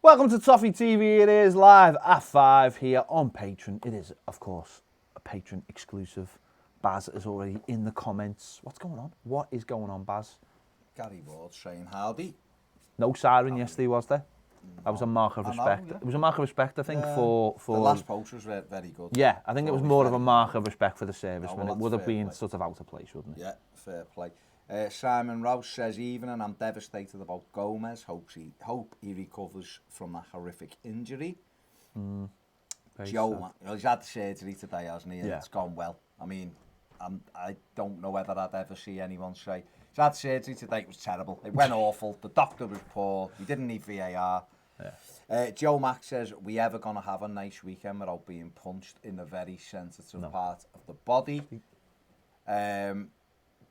Welcome to Toffee TV. It is live at 5 here on Patreon. It is, of course, a Patreon exclusive. Baz is already in the comments. What's going on? What is going on, Baz? Gary Ward saying howdy. No siren yesterday, was there? That was a mark of respect. Yeah. It was a mark of respect, I think, for... The last post was very good. Yeah, I think it was more of a mark of respect for the servicemen. It would have been play. sort of out of place, wouldn't it? Yeah, fair play. Simon Rouse says, evening, I'm devastated about Gomez. Hope he recovers from that horrific injury. Joe, he's had the surgery today, hasn't he? And it's gone well. I mean, I don't know whether I'd ever see anyone say, he's had surgery today, it was terrible. It went awful. The doctor was poor. He didn't need VAR. Yeah. Joe Mack says, are we ever going to have a nice weekend without being punched in a very sensitive part of the body?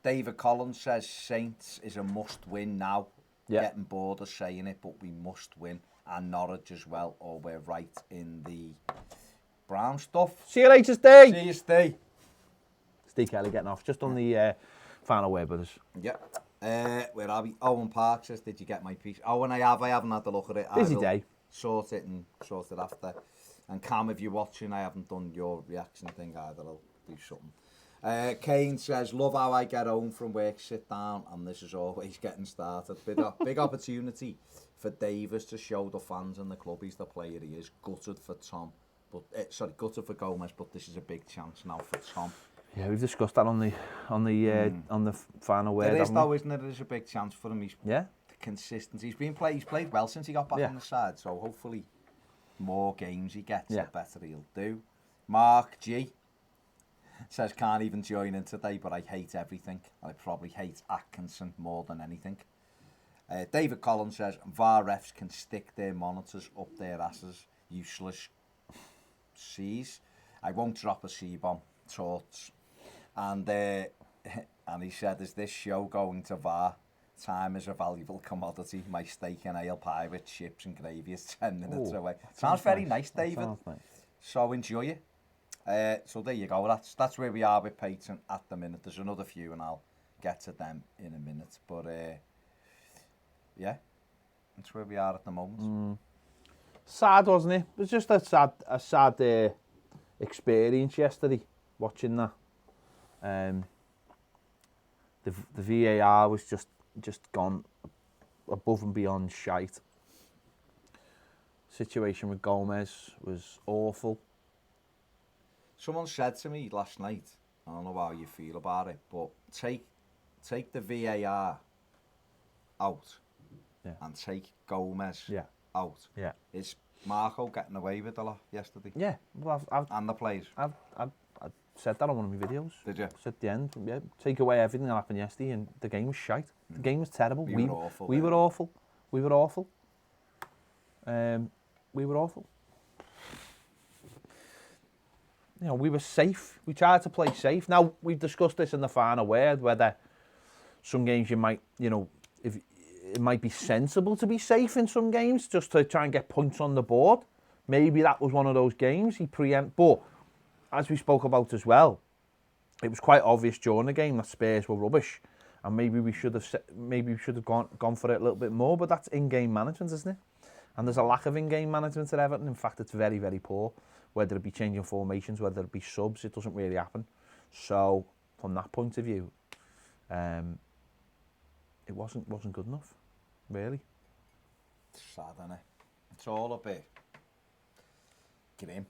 David Collins says Saints is a must-win now. Yeah. Getting bored of saying it, but we must win. And Norwich as well, or we're right in the brown stuff. See you later, Steve. See you, Steve. Steve Kelly getting off. Just on the final word with us. Yeah. Where are we? Owen Park says, did you get my piece? Owen, I haven't had a look at it. Busy day. Sort it after. And Cam, if you're watching, I haven't done your reaction thing either. I'll do something. Kane says, love how I get home from work, sit down, and this is always getting started. Big opportunity for Davis to show the fans and the club he's the player he is. Gutted for Tom, gutted for Gomez, but this is a big chance now for Tom. Yeah, we've discussed that on the final word. There is though, isn't it? There's a big chance for him. The consistency. He's played well since he got back on the side, so hopefully more games he gets, the better he'll do. Mark G says, can't even join in today, but I hate everything. I probably hate Atkinson more than anything. David Collins says, VAR refs can stick their monitors up their asses. Useless C's. I won't drop a C-bomb. Thoughts. And he said, is this show going to VAR? Time is a valuable commodity. My steak and ale pie with chips and gravy is 10 minutes away. Sounds very nice, David. Nice. So enjoy it. So there you go. That's where we are with Patreon at the minute. There's another few, and I'll get to them in a minute. But yeah, that's where we are at the moment. Sad, wasn't it? It was just a sad experience yesterday watching that. The VAR was just gone above and beyond shite. Situation with Gomez was awful. Someone said to me last night, I don't know how you feel about it, but take the VAR out and take Gomez out. Yeah. Is Marco getting away with a lot yesterday? Yeah. Well, and the players? I said that on one of my videos. Did you? At the end, take away everything that happened yesterday, and the game was shite. The game was terrible. We were awful. We were awful. We were awful. We were awful. You know, we were safe. We tried to play safe. Now, we've discussed this in the final word, whether some games you might, if it might be sensible to be safe in some games, just to try and get points on the board. Maybe that was one of those games he preempted. But, as we spoke about as well, it was quite obvious during the game that Spurs were rubbish. And maybe we should have gone for it a little bit more, but that's in-game management, isn't it? And there's a lack of in-game management at Everton. In fact, it's very, very poor. Whether it be changing formations, whether it be subs, it doesn't really happen. So, from that point of view, it wasn't good enough, really. It's sad, isn't it? It's all a bit grim,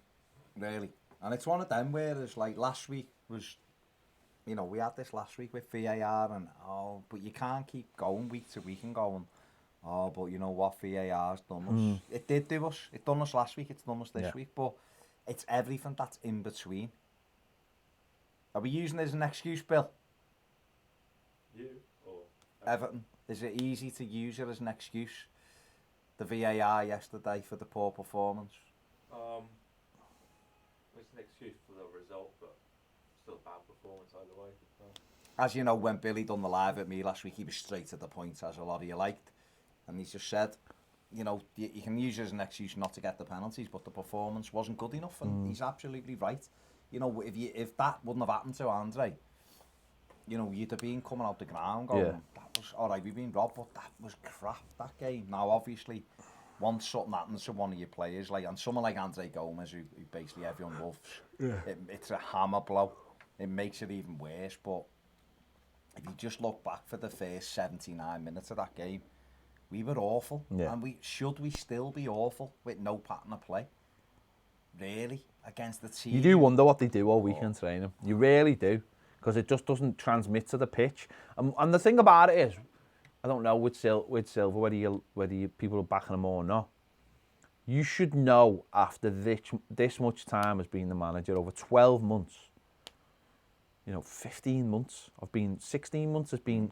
really. And it's one of them where it's like last week was, we had this last week with VAR and, but you can't keep going week to week and going, but you know what, VAR's done us. It did do us. It done us last week, it's done us this week, but it's everything that's in between. Are we using it as an excuse, Bill? You or Everton? Is it easy to use it as an excuse? The VAR yesterday for the poor performance? It's an excuse for the result, but still bad performance either way. As you know, when Billy done the live at me last week, he was straight to the point, as a lot of you liked. And he just said, you can use it as an excuse not to get the penalties, but the performance wasn't good enough, and he's absolutely right. If that wouldn't have happened to Andre, you'd have been coming out the ground going, that was all right, we've been robbed, but that was crap, that game. Now, obviously, once something happens to one of your players, like, and someone like Andre Gomez, who basically everyone loves, it's a hammer blow. It makes it even worse. But if you just look back for the first 79 minutes of that game, we were awful. And we still be awful with no pattern of play? Really? Against the team? You do wonder what they do all weekend training. You really do. Because it just doesn't transmit to the pitch. And the thing about it is, I don't know with Silva whether people are backing him or not. You should know after this much time as being the manager, over 12 months, 15 months of being, 16 months as being,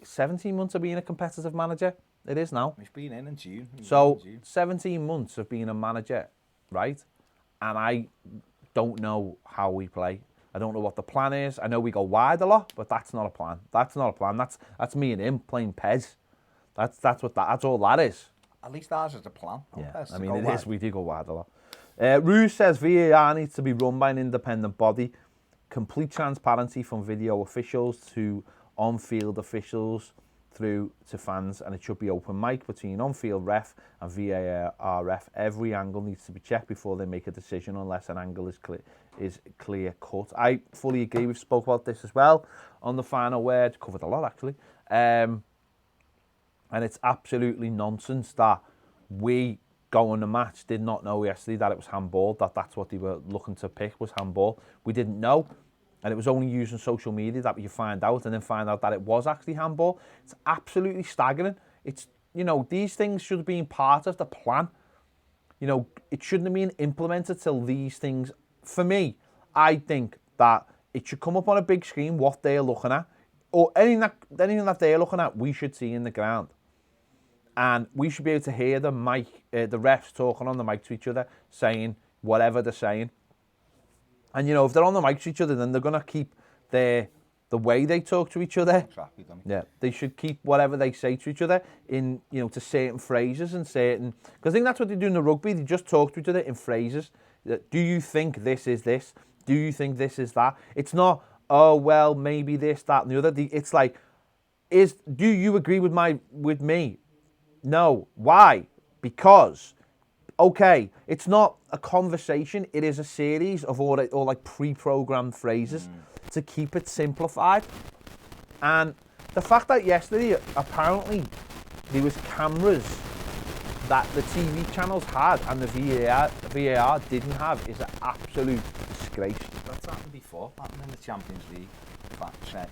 17 months of being a competitive manager. It is now. He's been in June. 17 months of being a manager, right? And I don't know how we play. I don't know what the plan is. I know we go wide a lot, but that's not a plan. That's not a plan. That's me and him playing Pez. That's all that is. At least ours is a plan. Yeah, I mean, it is. We do go wide a lot. Ruse says VAR needs to be run by an independent body. Complete transparency from video officials to on-field officials through to fans, and it should be open mic between on-field ref and VAR ref. Every angle needs to be checked before they make a decision, unless an angle is clear cut. I fully agree. We've spoke about this as well on the final word. Covered a lot actually, and it's absolutely nonsense that we going the match did not know yesterday that it was handball. That's what they were looking to pick was handball. We didn't know. And it was only using social media that you find out, and then find out that it was actually handball. It's absolutely staggering. It's, these things should have been part of the plan. It shouldn't have been implemented till these things. For me, I think that it should come up on a big screen what they're looking at, or anything that they're looking at, we should see in the ground. And we should be able to hear the refs talking on the mic to each other, saying whatever they're saying. And, if they're on the mic to each other, then they're going to keep the way they talk to each other. Exactly. Yeah, they should keep whatever they say to each other in, to certain phrases and certain... Because I think that's what they do in the rugby. They just talk to each other in phrases. Do you think this is this? Do you think this is that? It's not, oh, well, maybe this, that, and the other. It's like, do you agree with me? No. Why? Because... Okay, it's not a conversation, it is a series of all like pre-programmed phrases to keep it simplified. And the fact that yesterday, apparently, there was cameras that the TV channels had and the VAR didn't have is an absolute disgrace. That's happened before, happened in the Champions League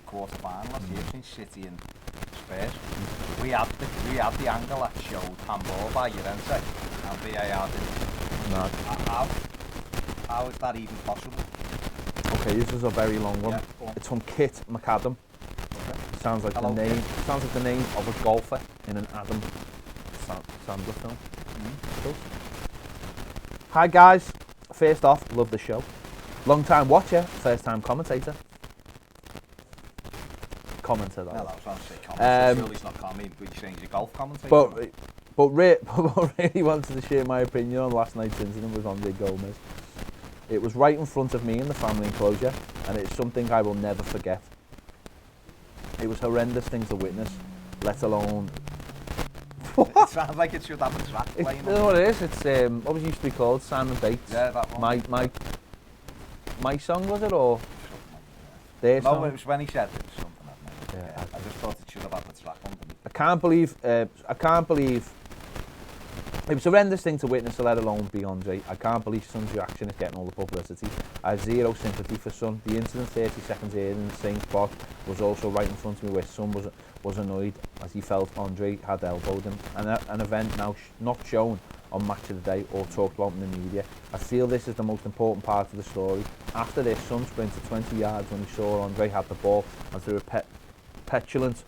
quarter-final last year between City and Spurs. We had the angle that showed handball by Llorente, and VAR didn't. No. How is that even possible? Okay, this is a very long one. Yeah, it's from Kit McAdam. Okay. It sounds like the name of a golfer in an Adam Sandler film. Cool. Hi guys. First off, love the show. Long time watcher, first time commentator. Commenter that. No, that was on say commentator. Surely it's not coming, but you're saying he's a golf commentator. But really wanted to share my opinion on last night's incident with Andre Gomez. It was right in front of me in the family enclosure, and it's something I will never forget. It was a horrendous thing to witness, let alone... It sounds like it should have a track playing. You know what it is? It's what was it used to be called? Simon Bates. Yeah, that one. My song, was it, or their song? No, it was when he said it was something like that. Yeah, I just thought it should have had the track underneath. I can't believe it was a horrendous thing to witness, let alone be Andre. I can't believe Son's reaction is getting all the publicity. I have zero sympathy for Son. The incident 30 seconds earlier in the same spot was also right in front of me, where Son was annoyed as he felt Andre had elbowed him. An event now not shown on Match of the Day or talked about in the media. I feel this is the most important part of the story. After this, Son sprinted 20 yards when he saw Andre had the ball and threw a petulant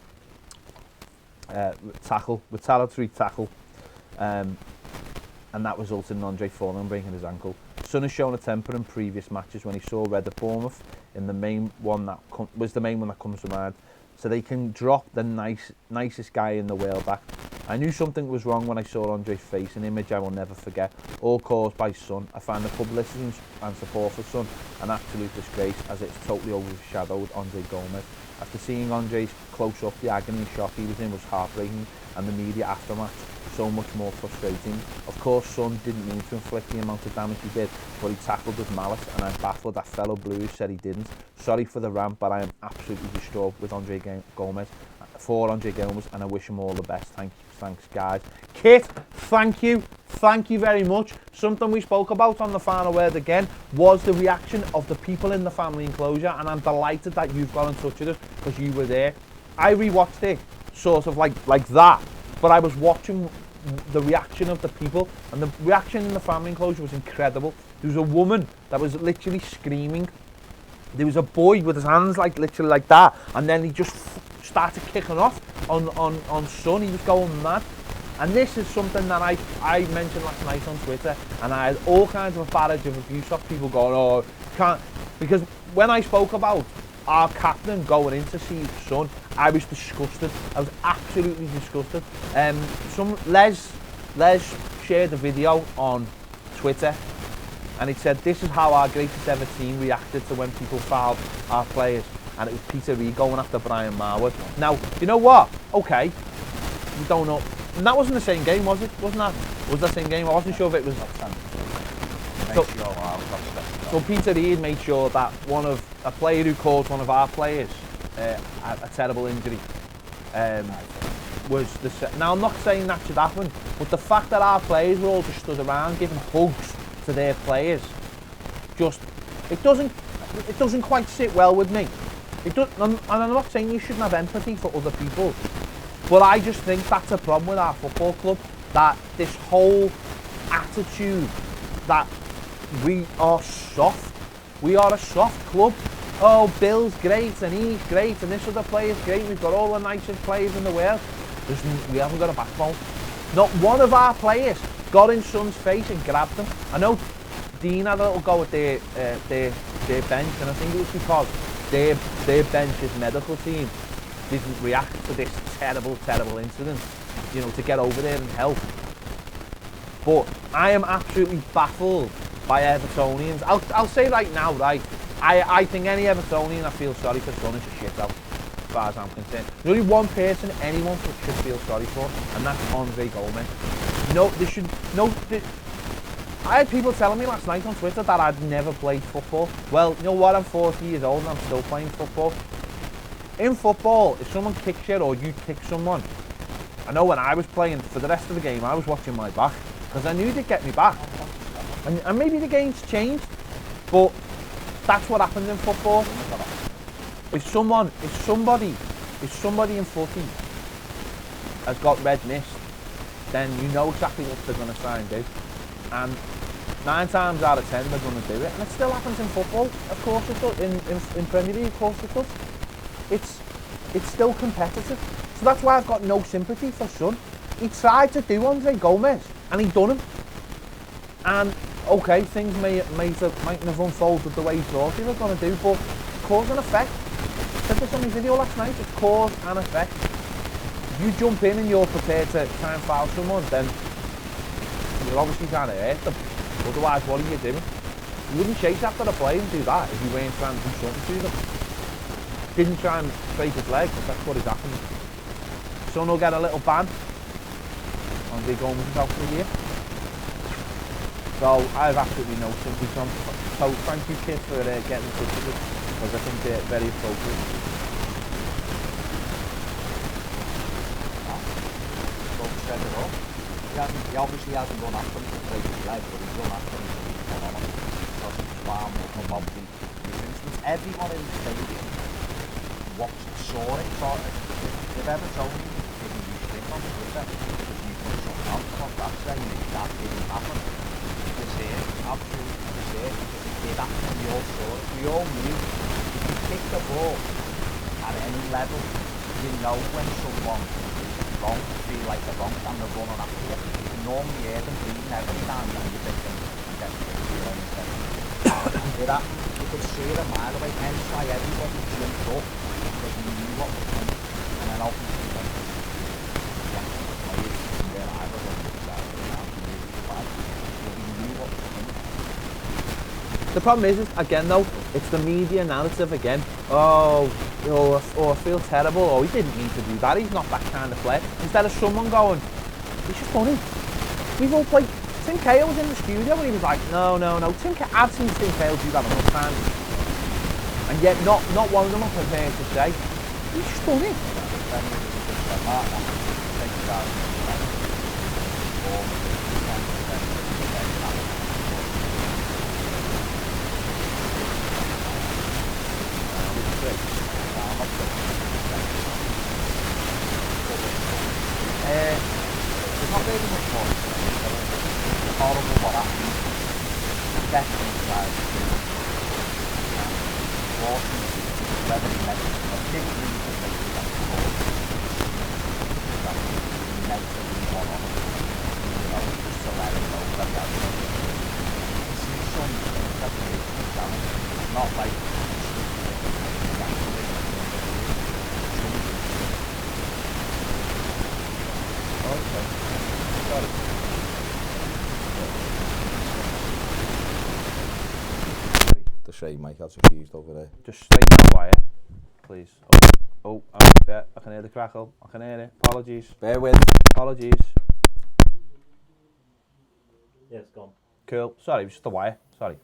retaliatory tackle, and that resulted in Andre falling and breaking his ankle. Son has shown a temper in previous matches when he saw red at Bournemouth in the main one that was the main one that comes to mind. So they can drop the nicest guy in the world back. I knew something was wrong when I saw Andre's face, an image I will never forget, all caused by Son. I find the publicity and support for Son an absolute disgrace, as it's totally overshadowed Andre Gomez. After seeing Andre's close-up, the agony and shock he was in was heartbreaking, and the media aftermath so much more frustrating. Of course, Son didn't mean to inflict the amount of damage he did, but he tackled with malice, and I'm baffled that fellow Blues said he didn't. Sorry for the rant, but I am absolutely distraught with Andre Gomez, and I wish him all the best. Thanks, guys. Kit, thank you very much. Something we spoke about on the final word again was the reaction of the people in the family enclosure, and I'm delighted that you've got in touch with us because you were there. I rewatched it sort of like that, but I was watching the reaction of the people, and the reaction in the family enclosure was incredible. There was a woman that was literally screaming. There was a boy with his hands like literally like that, and then he just started kicking off on Son. He was going mad. And this is something that I mentioned last night on Twitter, and I had all kinds of a barrage of abuse of people going, oh, can't, because when I spoke about our captain going in to see Son, I was disgusted. I was absolutely disgusted. Les shared a video on Twitter, and it said, this is how our greatest ever team reacted to when people fouled our players. And it was Peter Reid going after Brian Marwood. Now, you know what? Okay, we don't know. And that wasn't the same game, was it? Wasn't that? Was that the same game? I wasn't sure if it was. So Peter Reid made sure that a player who caused one of our players a terrible injury was the. Now, I'm not saying that should happen, but the fact that our players were all just stood around giving hugs to their players, it doesn't quite sit well with me. And I'm not saying you shouldn't have empathy for other people, but I just think that's a problem with our football club, that this whole attitude that we are soft. We are a soft club. Oh, Bill's great and he's great and this other player's great. We've got all the nicest players in the world. We haven't got a backbone. Not one of our players got in Son's face and grabbed him. I know Dean had a little go at their bench, and I think it was because their bench's medical team didn't react to this terrible incident, you know, to get over there and help. But I am absolutely baffled by Evertonians. I'll say right now, right, I think any Evertonian that feels sorry for Son is a shit out, as far as I'm concerned. There's only one person anyone should feel sorry for, and that's Andre Gomez. I had people telling me last night on Twitter that I'd never played football. Well, you know what, I'm 40 years old and I'm still playing football. In football, if someone kicks you or you kick someone, I know when I was playing, for the rest of the game, I was watching my back, because I knew they'd get me back. And maybe the game's changed, but that's what happens in football. If somebody in footy has got red mist, then you know exactly what they're going to try and do. And 9 times out of 10 they're going to do it. And it still happens in football, of course it does. In Premier League, of course it does. It's still competitive. So that's why I've got no sympathy for Son. He tried to do Andre Gomez, and he done him. And okay, things mightn't have unfolded the way he thought they were going to do, but cause and effect. I said this on my video last night, it's cause and effect. If you jump in and you're prepared to try and foul someone, then you're obviously trying to hurt them. Otherwise, what are you doing? You wouldn't chase after the play and do that if you weren't trying to do something to them. Didn't try and break his leg, but that's what is happening. Son will get a little ban. Andre Gomez is out for the year. So I have absolutely no sympathy from. So thank you, Kit, for getting in touch with us, because I think they're very appropriate. Said it all. He obviously hasn't gone after him to break his leg, but he's gone after him to get on him. Because he's far more probably. For instance, everyone in the stadium saw it. If Evertonian didn't use shit on Twitter because you put something out about that saying that didn't happen, absolutely deserved, because it did happen, and we all saw it. We all knew if you kick the ball at any level, you know when someone is wrong, feel like they're wrong, and they're running after you. You can normally hear them breathing every time, and you think I'm getting it happened. You could see it a mile away, hence why everybody jumped up, because we knew what was coming, and then obviously, yeah, The problem is, again though, it's the media narrative again. Oh, I feel terrible. Oh, he didn't mean to do that. He's not that kind of player. Instead of someone going, he's just funny. We've all played. Tim Cahill was in the studio and he was like, no. I've seen Tim Cahill do that enough times. And yet not one of them are prepared to say, he's just funny. There's not really much more. It's horrible what happened. Definitely tried to do. Whether he meant a big reason that he went to court. That he meant to leave one on. Just to let him know that he had no. It's his son that made the challenge. It's not like okay. Sorry. The shame Mike has accused over there. Just straighten that wire, please. Yeah, I can hear the crackle. I can hear it. Apologies. Bear with. Apologies. Yeah, it's gone. Cool. Sorry, it was just the wire. Sorry.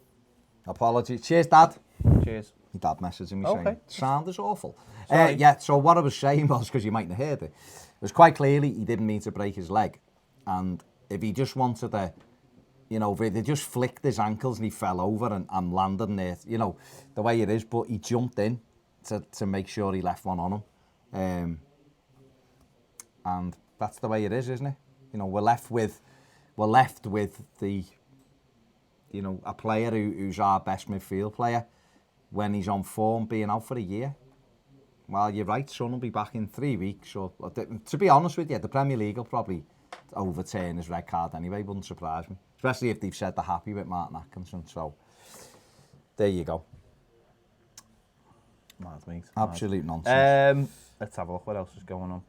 Apologies. Cheers, Dad. Cheers. My dad messaging me Okay. saying, sound is awful. Sorry. Yeah, so what I was saying was, because you mightn't have heard it, was quite clearly he didn't mean to break his leg. And if he just wanted to, they just flicked his ankles and he fell over and landed in it, the way it is. But he jumped in to make sure he left one on him. And that's the way it is, isn't it? We're left with the, a player who's our best midfield player when he's on form being out for a year. Well, you're right, Son will be back in 3 weeks. Or to be honest with you, the Premier League will probably overturn his red card anyway, wouldn't surprise me. Especially if they've said they're happy with Martin Atkinson. So, there you go. Mad, mate. Absolute nonsense. Let's have a look what else is going on.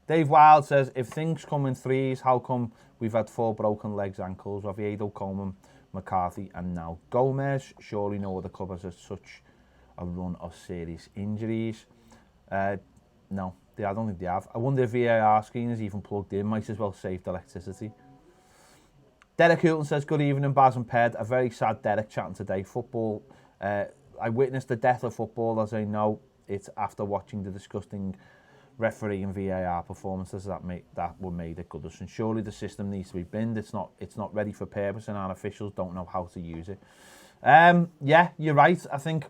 Dave Wild says, if things come in threes, how come we've had 4 broken legs, ankles, Oviedo, Coleman, McCarthy and now Gomez? Surely no other club has such a run of serious injuries. No, I don't think they have. I wonder if VAR screen is even plugged in. Might as well save the electricity. Derek Hilton says, good evening, Baz and Ped. A very sad Derek chatting today. Football, I witnessed the death of football as I know it after watching the disgusting referee and VAR performances that were made at Goodison. Surely the system needs to be binned. It's not ready for purpose and our officials don't know how to use it. Yeah, you're right. I think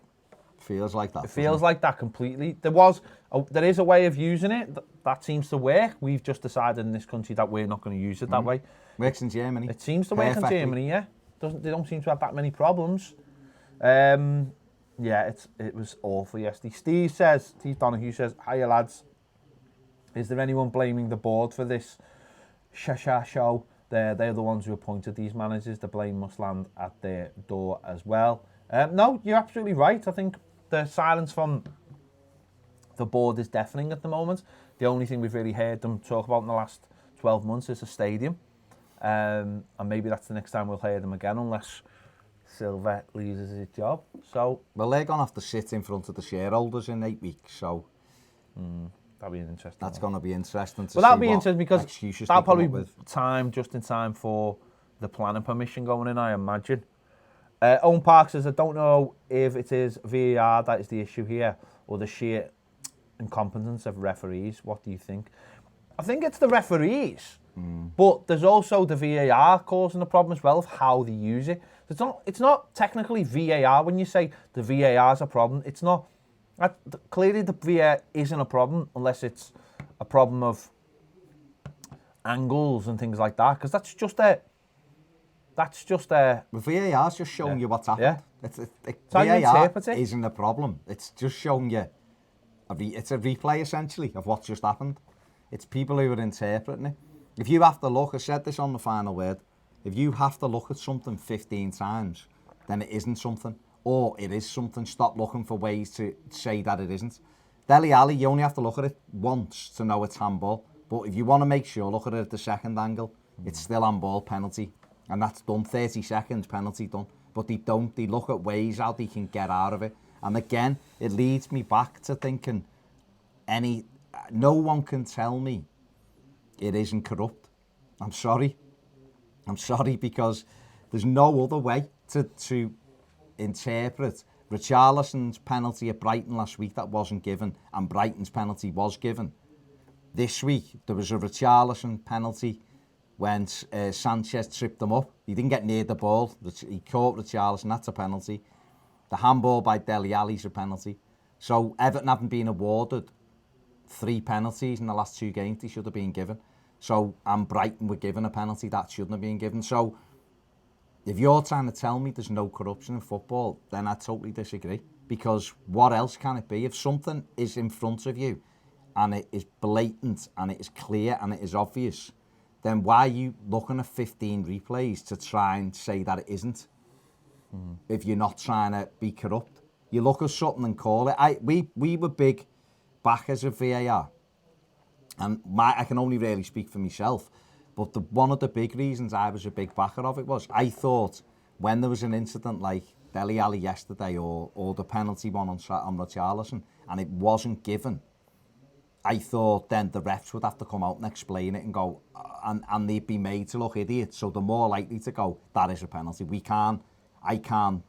feels like that. It feels like that completely. There is a way of using it that seems to work. We've just decided in this country that we're not going to use it that way. Works in Germany. It seems to work in Germany, yeah. They don't seem to have that many problems. Yeah, it was awful yesterday. Steve Donahue says, hiya lads. Is there anyone blaming the board for this show? They're the ones who appointed these managers. The blame must land at their door as well. No, you're absolutely right. I think the silence from the board is deafening at the moment. The only thing we've really heard them talk about in the last 12 months is a stadium. And maybe that's the next time we'll hear them again, unless Silva loses his job. So, well, they're going to have to sit in front of the shareholders in 8 weeks, so that'll be interesting. That's going to be interesting to see. Well, that'll be interesting because that'll probably be just in time for the planning permission going in, I imagine. Owen Park says, I don't know if it is VAR that is the issue here or the sheer incompetence of referees. What do you think? I think it's the referees, but there's also the VAR causing the problem as well of how they use it. It's not technically VAR when you say the VAR is a problem. It's not. Clearly, the VAR isn't a problem unless it's a problem of angles and things like that, because that's just a. VAR's just showing you what's happened. Yeah. VAR isn't a problem. It's just showing you. It's a replay essentially of what's just happened. It's people who are interpreting it. If you have to look, I said this on the final word. If you have to look at something 15 times, then it isn't something. Or it is something. Stop looking for ways to say that it isn't. Dele Alli, you only have to look at it once to know it's handball. But if you want to make sure, look at it at the second angle. It's still handball, penalty. And that's done. 30 seconds, penalty done. but they don't. They look at ways how they can get out of it. And again, it leads me back to thinking, no one can tell me it isn't corrupt. I'm sorry, because there's no other way to interpret Richarlison's penalty at Brighton last week that wasn't given, and Brighton's penalty was given. This week, there was a Richarlison penalty when Sanchez tripped him up. He didn't get near the ball. He caught Richarlison, that's a penalty. The handball by Dele Alli's a penalty. So Everton haven't been awarded 3 penalties in the last 2 games they should have been given. So, and Brighton were given a penalty that shouldn't have been given. So, if you're trying to tell me there's no corruption in football, then I totally disagree. Because what else can it be? If something is in front of you and it is blatant and it is clear and it is obvious, then why are you looking at 15 replays to try and say that it isn't? If you're not trying to be corrupt. You look at something and call it. We were big backers of VAR. And I can only really speak for myself. But one of the big reasons I was a big backer of it was I thought when there was an incident like Dele Alli yesterday or the penalty one on Richarlison and it wasn't given, I thought then the refs would have to come out and explain it and go, and they'd be made to look idiots. So they're more likely to go, that is a penalty. I can't,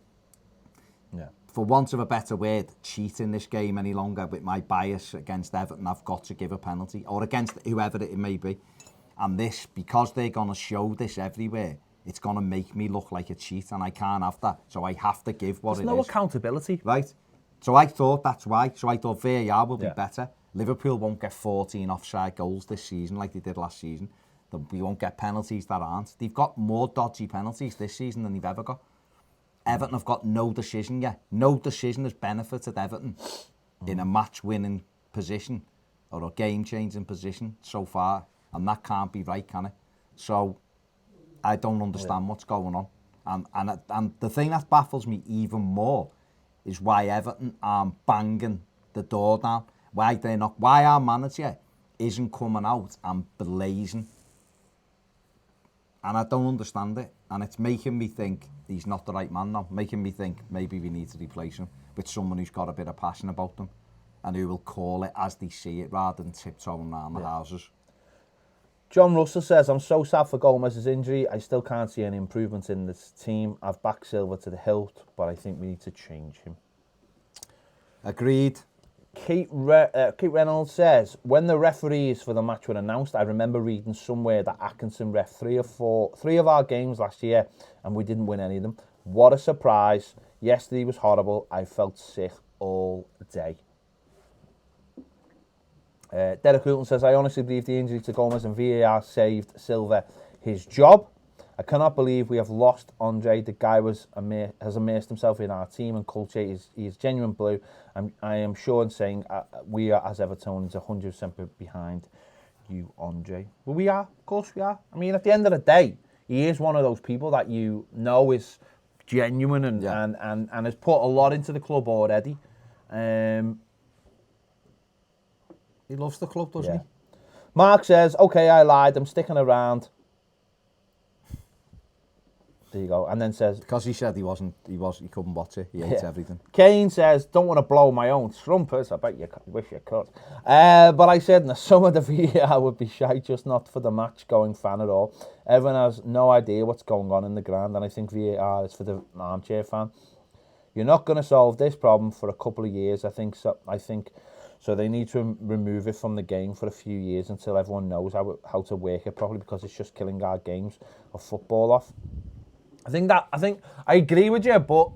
for want of a better word, cheat in this game any longer with my bias against Everton. I've got to give a penalty, or against whoever it may be. And this, because they're going to show this everywhere, it's going to make me look like a cheat, and I can't have that. So I have to give what There's no accountability. Right? So I thought that's why. So I thought VAR will be better. Liverpool won't get 14 offside goals this season like they did last season. We won't get penalties that aren't. They've got more dodgy penalties this season than they've ever got. Everton have got no decision yet. No decision has benefited Everton in a match-winning position or a game-changing position so far. And that can't be right, can it? So I don't understand what's going on. And the thing that baffles me even more is why Everton aren't banging the door down. Why our manager isn't coming out and blazing. And I don't understand it. And it's making me think he's not the right man now. Making me think maybe we need to replace him with someone who's got a bit of passion about them and who will call it as they see it rather than tiptoeing around the houses. John Russell says, I'm so sad for Gomez's injury. I still can't see any improvement in this team. I've backed Silva to the hilt, but I think we need to change him. Agreed. Kate Reynolds says, when the referees for the match were announced, I remember reading somewhere that Atkinson ref 3 of our games last year and we didn't win any of them. What a surprise. Yesterday was horrible. I felt sick all day. Derek Hilton says, I honestly believe the injury to Gomez and VAR saved Silva his job. I cannot believe we have lost Andre. The guy has immersed himself in our team and culture. He is genuine blue. I am sure in saying we are, as Evertonians, 100% behind you, Andre. Well, we are. Of course we are. I mean, at the end of the day, he is one of those people that you know is genuine and has put a lot into the club already. He loves the club, doesn't he? Mark says, okay, I lied. I'm sticking around. There you go. And then says... Because he said he couldn't watch it. He hates everything. Kane says, don't want to blow my own trumpets. I bet you wish you could. But I said, some of the VAR would be shy, just not for the match-going fan at all. Everyone has no idea what's going on in the ground, and I think VAR is for the armchair fan. You're not going to solve this problem for a couple of years, I think so they need to remove it from the game for a few years until everyone knows how to work it properly, because it's just killing our games of football off. I think I agree with you, but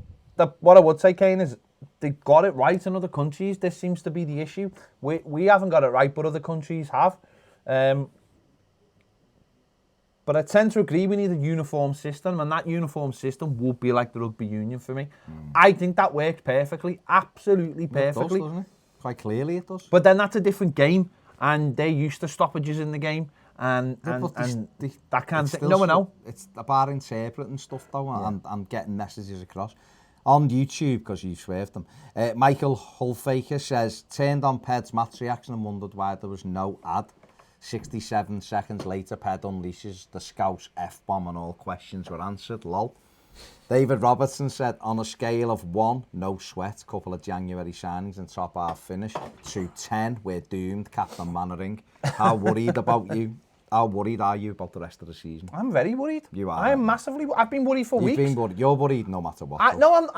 what I would say, Kane, is they got it right in other countries. This seems to be the issue. We haven't got it right, but other countries have. But I tend to agree we need a uniform system, and that uniform system would be like the rugby union for me. I think that works perfectly, absolutely perfectly. It does, doesn't it? Quite clearly it does. But then that's a different game, and they're used to stoppages in the game. And that kind of thing. No. It's about interpreting stuff though, and getting messages across. On YouTube, because you swerved them, Michael Hulfaker says, turned on Ped's match reaction and wondered why there was no ad. 67 seconds later, Ped unleashes the Scouse F-bomb and all questions were answered. Lol. David Robertson said, on a scale of 1, no sweat, couple of January signings and top half finish, to 10, we're doomed, Captain Mannering. How worried about you? How worried are you about the rest of the season? I'm very worried. You are. I am massively. I've been worried for weeks. You've been worried. You're worried no matter what. I don't.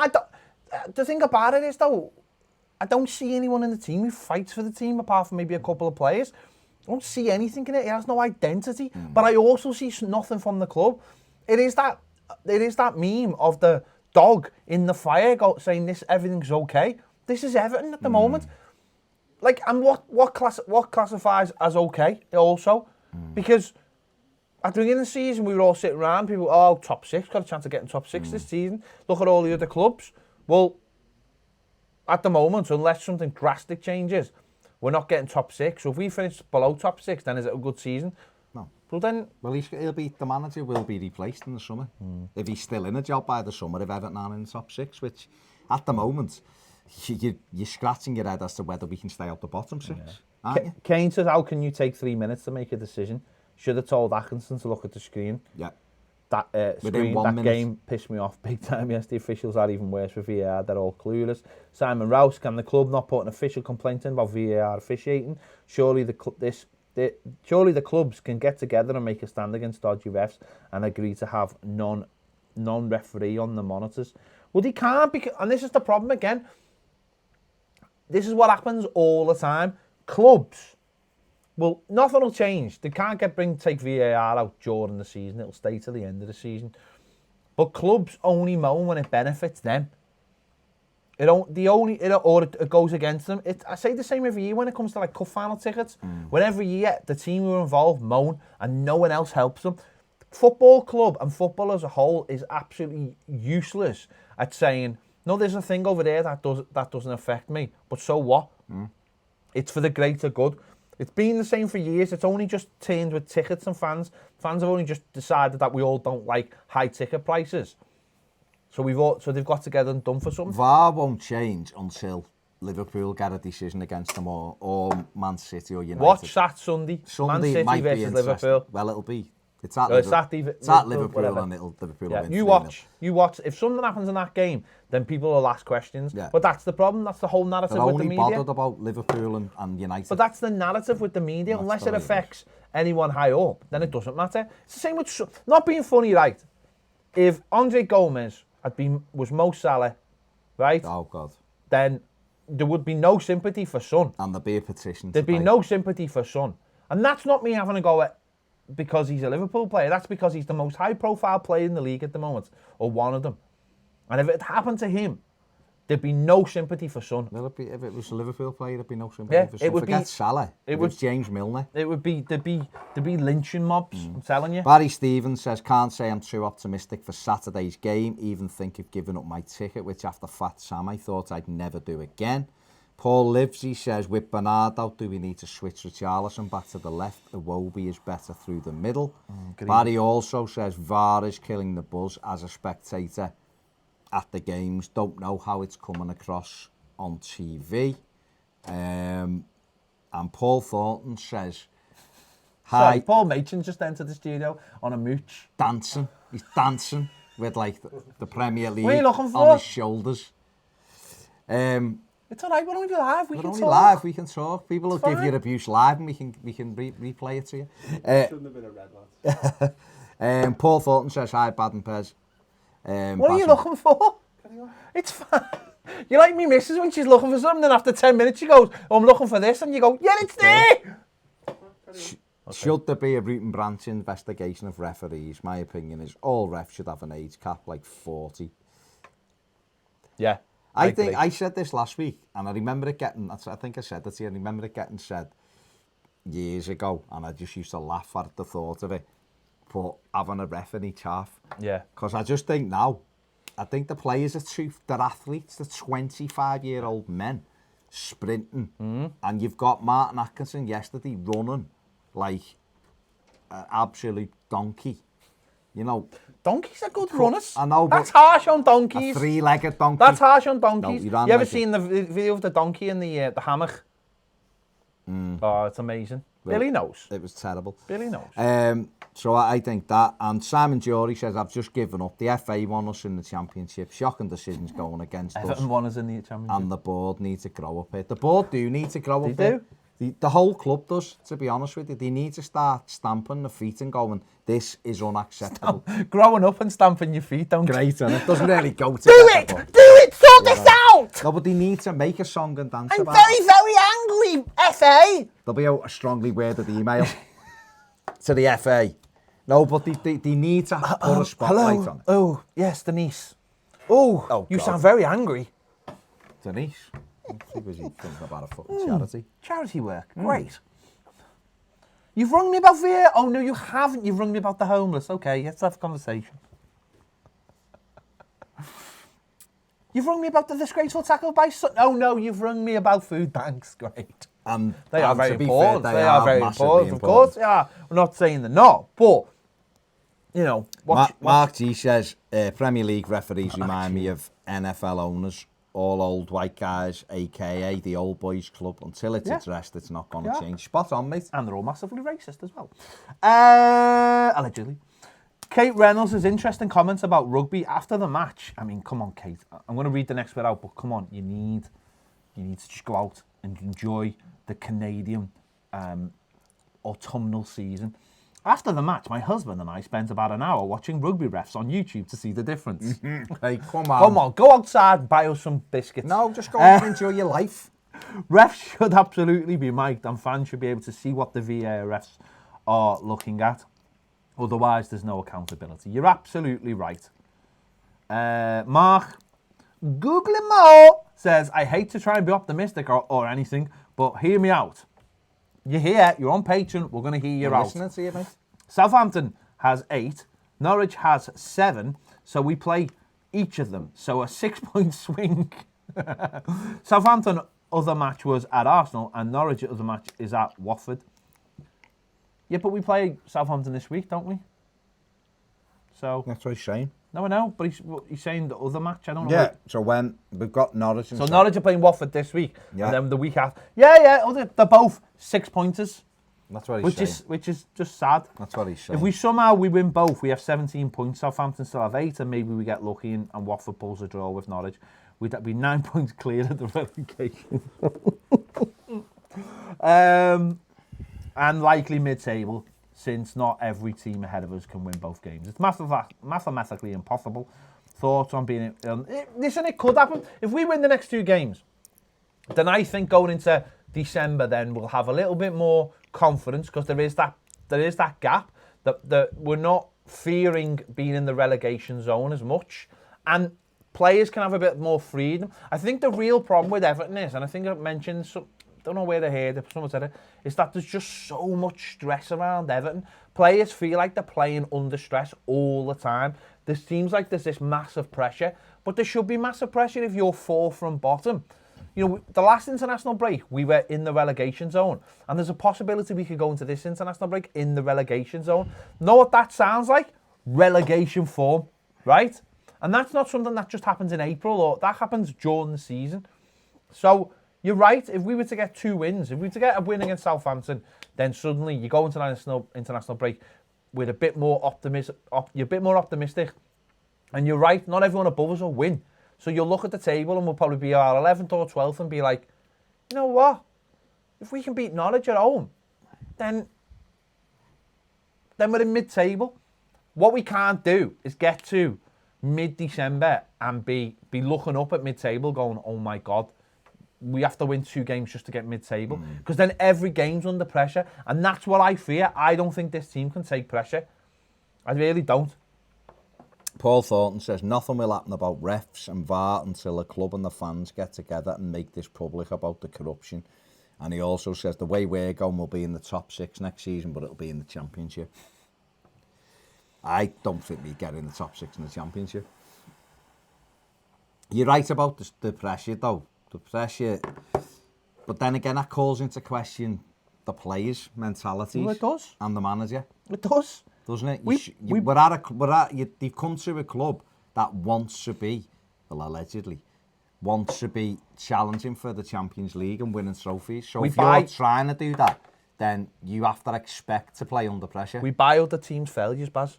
The thing about it is though, I don't see anyone in the team who fights for the team apart from maybe a couple of players. I don't see anything in it. It has no identity. But I also see nothing from the club. It is that meme of the dog in the fire saying this everything's okay. This is Everton at the moment. Like, and what classifies as okay also? Because at the beginning of the season we were all sitting around, people, top 6, got a chance of getting top 6 this season. Look at all the other clubs. Well, at the moment, unless something drastic changes, we're not getting top 6. So if we finish below top 6, then is it a good season? No. Well, the manager will be replaced in the summer. If he's still in a job by the summer, if Everton are in the top 6, which at the moment, you're scratching your head as to whether we can stay out the bottom 6. Aren't you? Kane says, how can you take 3 minutes to make a decision? Should have told Atkinson to look at the screen. Yeah. That game pissed me off big time. Yes, the officials are even worse with VAR. They're all clueless. Simon Rouse, can the club not put an official complaint in about VAR officiating? Surely the clubs can get together and make a stand against dodgy refs and agree to have non-referee on the monitors. Well, they can't, and this is the problem again. This is what happens all the time. Clubs, well, nothing will change. They can't take VAR out during the season. It'll stay till the end of the season. But clubs only moan when it benefits them. It goes against them. I say the same every year when it comes to like cup final tickets. When every year the team who are involved moan and no one else helps them. Football club and football as a whole is absolutely useless at saying, no, there's a thing over there that doesn't affect me. But so what? It's for the greater good. It's been the same for years. It's only just turned with tickets and fans. Fans have only just decided that we all don't like high ticket prices. So they've got together and done for something. VAR won't change until Liverpool get a decision against them or Man City or United. Watch that Sunday. Man City might versus Liverpool. Well, it'll be. It's at Liverpool and Liverpool will win. You watch. If something happens in that game, then people will ask questions. Yeah. But that's the problem. That's the whole narrative with the media. They're only bothered about Liverpool and United. But that's the narrative with the media. Unless it affects anyone high up, then it doesn't matter. It's the same with not being funny, right? If Andre Gomez was Mo Salah, right? Oh God. Then there would be no sympathy for Son. And there'd be a petition. There'd be no sympathy for Son. And that's not me having a go at because he's a Liverpool player. That's because he's the most high-profile player in the league at the moment, or one of them. And if it happened to him, there'd be no sympathy for Son. If it was a Liverpool player, there'd be no sympathy for Son. Forget Salah. It was James Milner. There'd be lynching mobs. I'm telling you. Barry Stevens says, can't say I'm too optimistic for Saturday's game. Even think of giving up my ticket, which after Fat Sam I thought I'd never do again. Paul Livesey says, with Bernard out, do we need to switch Richarlison back to the left? Iwobi is better through the middle. Barry also says, VAR is killing the buzz as a spectator at the games. Don't know how it's coming across on TV. And Paul Thornton says, hi. Sorry, Paul Machin just entered the studio on a mooch. Dancing. He's dancing with like the Premier League what are you looking for? On his shoulders. It's all right. We're only live. We can talk. Live. We can talk. People will give you abuse live, and we can replay it to you. Shouldn't have been a red lad. Paul Thornton says hi, Bad and Pez. What are you looking for? It's fine. You like me, missus, when she's looking for something, and after 10 minutes she goes, "Oh, I'm looking for this," and you go, "Yeah, it's there." Should there be a root and branch investigation of referees? My opinion is all refs should have an age cap like 40. Yeah. I think I said this last week, and I remember it getting, I think I said that to you, I remember it getting said years ago, and I just used to laugh at the thought of it, but having a ref in each half. Yeah. Because I just think now, I think the players they're athletes, they're 25-year-old men sprinting, and you've got Martin Atkinson yesterday running like an absolute donkey. You know, donkeys are good runners. I know, that's harsh on donkeys. A three-legged donkey. That's harsh on donkeys. No, you ever seen the video of the donkey in the hammock? Oh, it's amazing. Billy knows. It was terrible. Billy knows. So I think that. And Simon Jury says, I've just given up. The FA won us in the Championship. Shocking decisions going against us. Everton won us in the Championship. And the board need to grow up here. The board do need to grow up They here. do. The whole club does, to be honest with you. They need to start stamping the feet and going, this is unacceptable. Growing up and stamping your feet, don't Great, and it doesn't really go to Do it! Sort this out! No, but they need to make a song and dance I'm about very, it. very angry, FA! There'll be a strongly worded email to the FA. No, but they need to put a spotlight on it. Oh, yes, Denise. Oh, you God. sound very angry. Denise, too busy thinking about a fucking charity. Charity work, great. You've rung me about VAR? Oh, no, you haven't. You've rung me about the homeless. Okay, let's have a conversation. You've rung me about the disgraceful tackle by... Oh, no, you've rung me about food banks. Great. They are very important. Fair, they are very important. Of course they are. We're not saying they're not, but, you know... Mark G says, Premier League referees remind me of NFL owners, all old white guys, a.k.a. the old boys club. Until it's addressed, it's not going to change. Spot on, mate. And they're all massively racist as well. Allegedly. Kate Reynolds has interesting comments about rugby after the match. I mean, come on, Kate. I'm going to read the next bit out, but come on, you need to just go out and enjoy the Canadian autumnal season. After the match, my husband and I spent about an hour watching rugby refs on YouTube to see the difference. Hey, come on. Come on, go outside and buy us some biscuits. No, just go and enjoy your life. Refs should absolutely be mic'd and fans should be able to see what the VAR refs are looking at. Otherwise, there's no accountability. You're absolutely right. Mark Googlemo says, I hate to try and be optimistic or anything, but hear me out. You're here, you're on Patreon, we're going to hear you out. Listening to you, mate. Southampton has 8, Norwich has 7, so we play each of them. So a 6-point swing. Southampton other match was at Arsenal and Norwich other match is at Watford. Yeah, but we play Southampton this week, don't we? So that's what he's saying. No, I know, but he's saying the other match. I don't know. Yeah, so when we've got Norwich. So Norwich are playing Watford this week, and then the week after. Yeah, they're both 6-pointers. That's what he's saying. Which is just sad. That's what he's saying. If we somehow win both, we have 17 points. Southampton still have 8, and maybe we get lucky and Watford pulls a draw with Norwich. We'd be 9 points clear of the relegation. And likely mid-table, since not every team ahead of us can win both games. It's mathematically impossible. Thoughts on being... listen, it could happen. If we win the next 2 games, then I think going into December then we'll have a little bit more confidence because there is that gap that we're not fearing being in the relegation zone as much. And players can have a bit more freedom. I think the real problem with Everton is, and I think I mentioned... don't know where they heard it, someone said it, is that there's just so much stress around Everton. Players feel like they're playing under stress all the time. There seems like there's this massive pressure, but there should be massive pressure if you're 4 from bottom. You know, the last international break, we were in the relegation zone, and there's a possibility we could go into this international break in the relegation zone. Know what that sounds like? Relegation form, right? And that's not something that just happens in April, or that happens during the season. So... you're right, if we were to get 2 wins, if we were to get a win against Southampton, then suddenly you go into the international break with a bit more you're a bit more optimistic. And you're right, not everyone above us will win. So you'll look at the table and we'll probably be our 11th or 12th and be like, you know what? If we can beat Norwich at home, then we're in mid-table. What we can't do is get to mid-December and be looking up at mid-table going, oh my God, we have to win 2 games just to get mid-table. Because then every game's under pressure. And that's what I fear. I don't think this team can take pressure. I really don't. Paul Thornton says, nothing will happen about refs and VAR until the club and the fans get together and make this public about the corruption. And he also says, the way we're going will be in the top 6 next season, but it'll be in the Championship. I don't think we get in the top 6 in the Championship. You're right about the pressure, though. The pressure, but then again, that calls into question the players' mentalities. Well, it does. And the manager. It does. Doesn't it? They've come to a club that wants to be, well, allegedly, wants to be challenging for the Champions League and winning trophies. So if you're trying to do that, then you have to expect to play under pressure. We buy other teams' failures, Baz.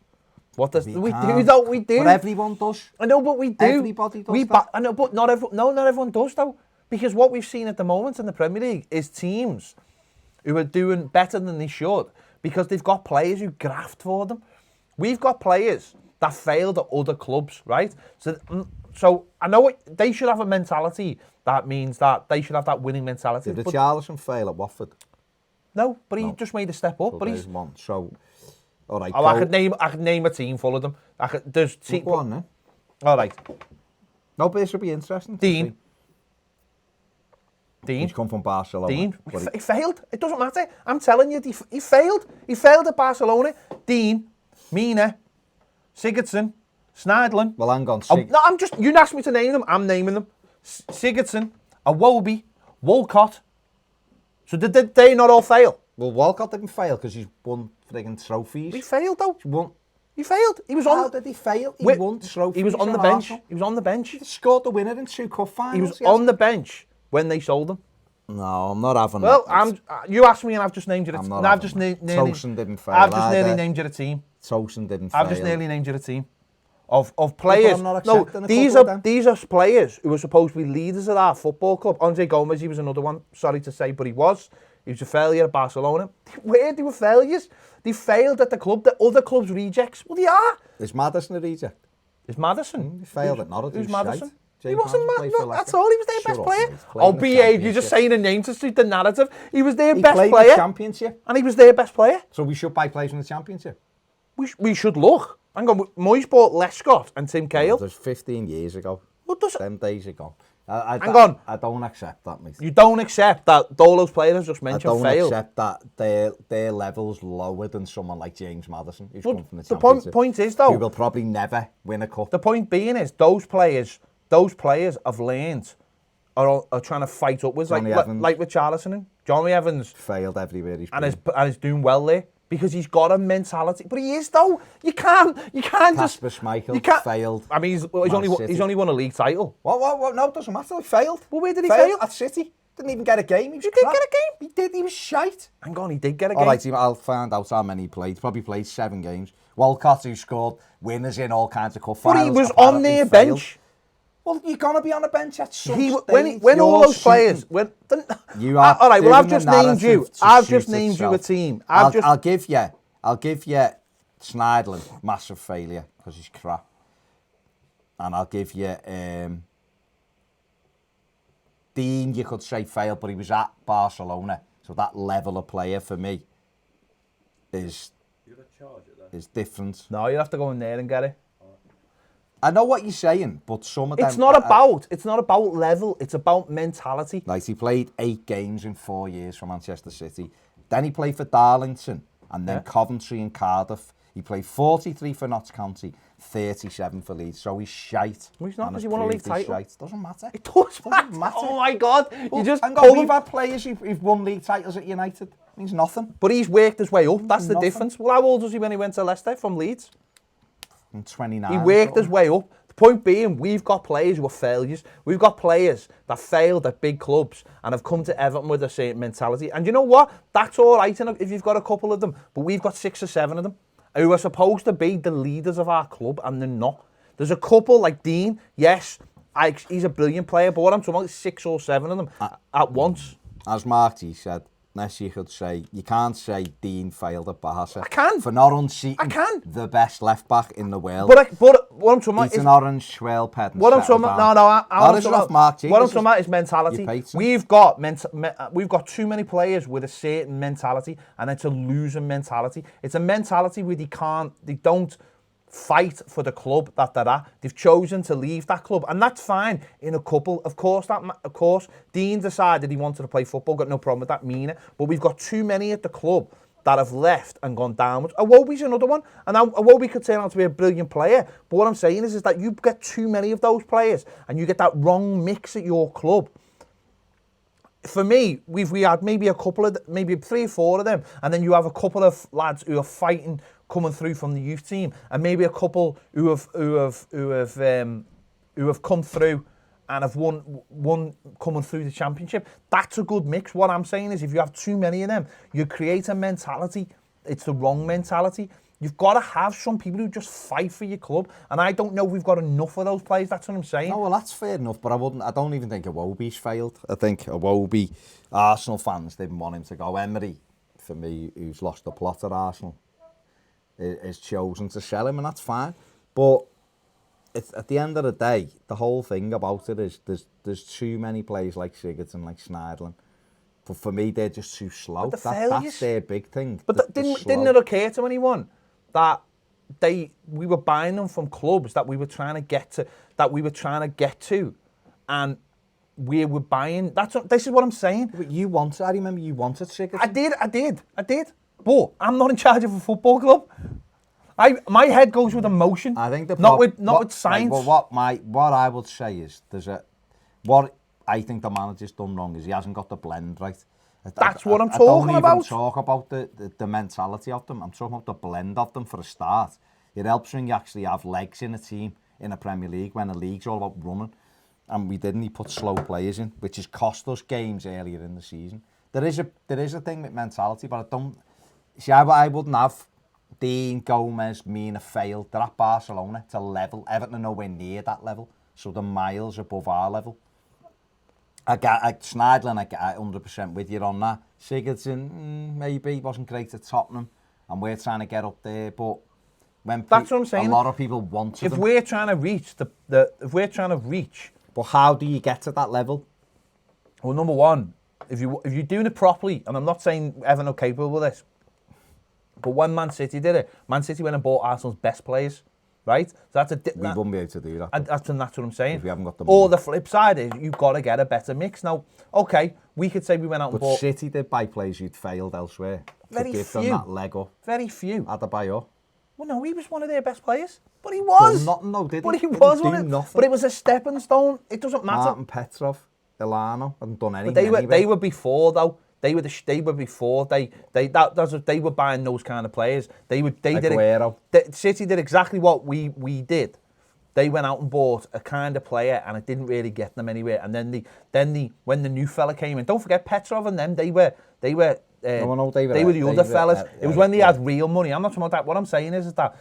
What does we can't. do? Though we do. But everyone does. I know, but we do. Everybody does that. I know, but not everyone does though. Because what we've seen at the moment in the Premier League is teams who are doing better than they should because they've got players who graft for them. We've got players that failed at other clubs, right? So I know they should have a mentality that means that they should have that winning mentality. Did Richarlison fail at Watford? No, but he just made a step up. So but he's one. So, all right. I could name a team full of them. There's team. Go on then. All right. No, but this would be interesting. Dean. He's come from Barcelona. Dean, he failed. It doesn't matter. I'm telling you, he failed. He failed at Barcelona. Dean, Mina, Sigurdsson, Schneidlin. Well, hang on. No, you asked me to name them. I'm naming them. Sigurdsson, Iwobi, Walcott. So did they not all fail? Well, Walcott didn't fail because he's won frigging trophies. He failed though. He failed. He was on. How did he fail? He won trophies. He was on the bench. Arsenal. He was on the bench. He scored the winner in 2 cup finals. He was on the bench when they sold him. No, I'm not having that. Well, you asked me and I've just named you a team. Tosun didn't fail. I've just nearly named you a team. Tosun didn't fail. I've just nearly named you a team of players. No, these are players who are supposed to be leaders of our football club. Andre Gomez, he was another one. Sorry to say, but he was. He was a failure at Barcelona. They were failures. They failed at the club. The other clubs rejects. Well, they are. Is Maddison a reject? Is Maddison? He failed at Norwich. Who's Maddison? He wasn't that's all. He was their best player. Oh, you're just saying a name to suit the narrative. He was their best player. He played the Championship. And he was their best player. So we should buy players from the Championship. We should look. Hang on, Moyes bought Lescott and Tim Cahill. That was 15 years ago. What does them days ago. Hang on. I don't accept that, mate. You don't accept that all those players just mentioned failed? I don't accept that their level's lower than someone like James Maddison, who's come from the Championship. The point is, though... Who will probably never win a cup. The point being is, those players have learned, are trying to fight upwards, like Richarlison. Johnny Evans failed everywhere he's been. And is doing well there because he's got a mentality. But he is though. You can't Kasper Schmeichel failed. I mean, he's only won a league title. What? No, it doesn't matter. He failed. Well, where did he fail? At City. Didn't even get a game. He did get a game. He did. He was shite. Hang on, he did get a game. All right, I'll find out how many he played. He probably played 7 games. Walcott, who scored winners in all kinds of cup finals. But he was on their bench. Well, you're going to be on a bench at some stage. When all those players... all right, well, I've just named you. I've just named you a team. I'll give you Schneidlin, massive failure, because he's crap. And I'll give you... Dean, you could say failed, but he was at Barcelona. So that level of player for me is different. No, you have to go in there and get it. I know what you're saying, but some of them... It's not about level, it's about mentality. Like, he played 8 games in 4 years for Manchester City. Then he played for Darlington, and then Coventry and Cardiff. He played 43 for Notts County, 37 for Leeds. So he's shite. Well, he's not, because he won a league title. Shite. Doesn't matter. It doesn't matter. Oh my God. Well, you just we've had players who've won league titles at United. It means nothing. But he's worked his way up. That's the difference. Well, how old was he when he went to Leicester from Leeds? I'm 29. He worked his way up. The point being, we've got players who are failures. We've got players that failed at big clubs and have come to Everton with a certain mentality. And you know what? That's all right if you've got a couple of them. But we've got 6 or 7 of them who are supposed to be the leaders of our club, and they're not. There's a couple like Dean. Yes, he's a brilliant player, but what I'm talking about is 6 or 7 of them at once. As Marty said, Nessie could say, you can't say Dean failed at Barca. I can. For not unseating the best left back in the world. But what I'm talking about is an orange swell ped. What I'm talking about, what I'm talking about is mentality. We've got too many players with a certain mentality, and it's a losing mentality. It's a mentality where they don't fight for the club that they're at. They've chosen to leave that club, and that's fine in a couple. Of course, Dean decided he wanted to play football, got no problem with that, mean it. But we've got too many at the club that have left and gone downwards. Iwobi's another one, and Iwobi could turn out to be a brilliant player. But what I'm saying is that you get too many of those players, and you get that wrong mix at your club. For me, we had maybe maybe 3 or 4 of them, and then you have a couple of lads who are fighting, coming through from the youth team, and maybe a couple who have come through and have won coming through the championship. That's a good mix. What I'm saying is if you have too many of them, you create a mentality. It's the wrong mentality. You've got to have some people who just fight for your club, and I don't know if we've got enough of those players. That's what I'm saying. No, well, that's fair enough, but I don't even think Iwobi's failed. I think Iwobi, Arsenal fans didn't want him to go. Emery, for me, who's lost the plot at Arsenal, is chosen to sell him, and that's fine. But it's, at the end of the day, the whole thing about it is there's too many players like Sigurdsson, like Schneiderlin. But for me, they're just too slow. That's their big thing. But didn't it occur to anyone that we were buying them from clubs that we were trying to get to, and we were buying. This is what I'm saying. But I remember you wanted Sigurdsson. I did. But I'm not in charge of a football club. My head goes with emotion. I think not with science. Well, what I would say is what I think the manager's done wrong is he hasn't got the blend right. That's what I'm talking about. I don't even talk about the mentality of them. I'm talking about the blend of them for a start. It helps when you actually have legs in a team in a Premier League when the league's all about running. And we didn't. He put slow players in, which has cost us games earlier in the season. There is a thing with mentality, but I don't. See, I wouldn't have Dean, Gomez, Mina failed. They're at Barcelona. It's a level. Everton are nowhere near that level, so they're miles above our level. Schneiderlin, I 100% with you on that. Sigurdsson, maybe, wasn't great at Tottenham, and we're trying to get up there, but when that's what I'm saying. A lot of people want to. If we're trying to reach but how do you get to that level? Well, number one, if you're doing it properly, and I'm not saying Everton are capable of this, but when Man City did it, Man City went and bought Arsenal's best players. Right? So we wouldn't be able to do that. And that's what I'm saying. If we haven't got the money. Or the flip side is you've got to get a better mix. Now, okay, we could say we went out and bought... But City did buy players who'd failed elsewhere. Very to give few. them that leg up. Very few. Adebayor. Well, no, he was one of their best players. But he was. Nothing, no, did he? But he was one of nothing. But it was a stepping stone. It doesn't matter. Martin Petrov, Ilano, hadn't done anything. But they were before, though. They were before they were buying those kind of players. City did exactly what we did. They went out and bought a kind of player, and it didn't really get them anywhere. And then when the new fella came in, don't forget Petrov and them. They were the other fellas. It was when they had real money. I'm not talking about that. What I'm saying is that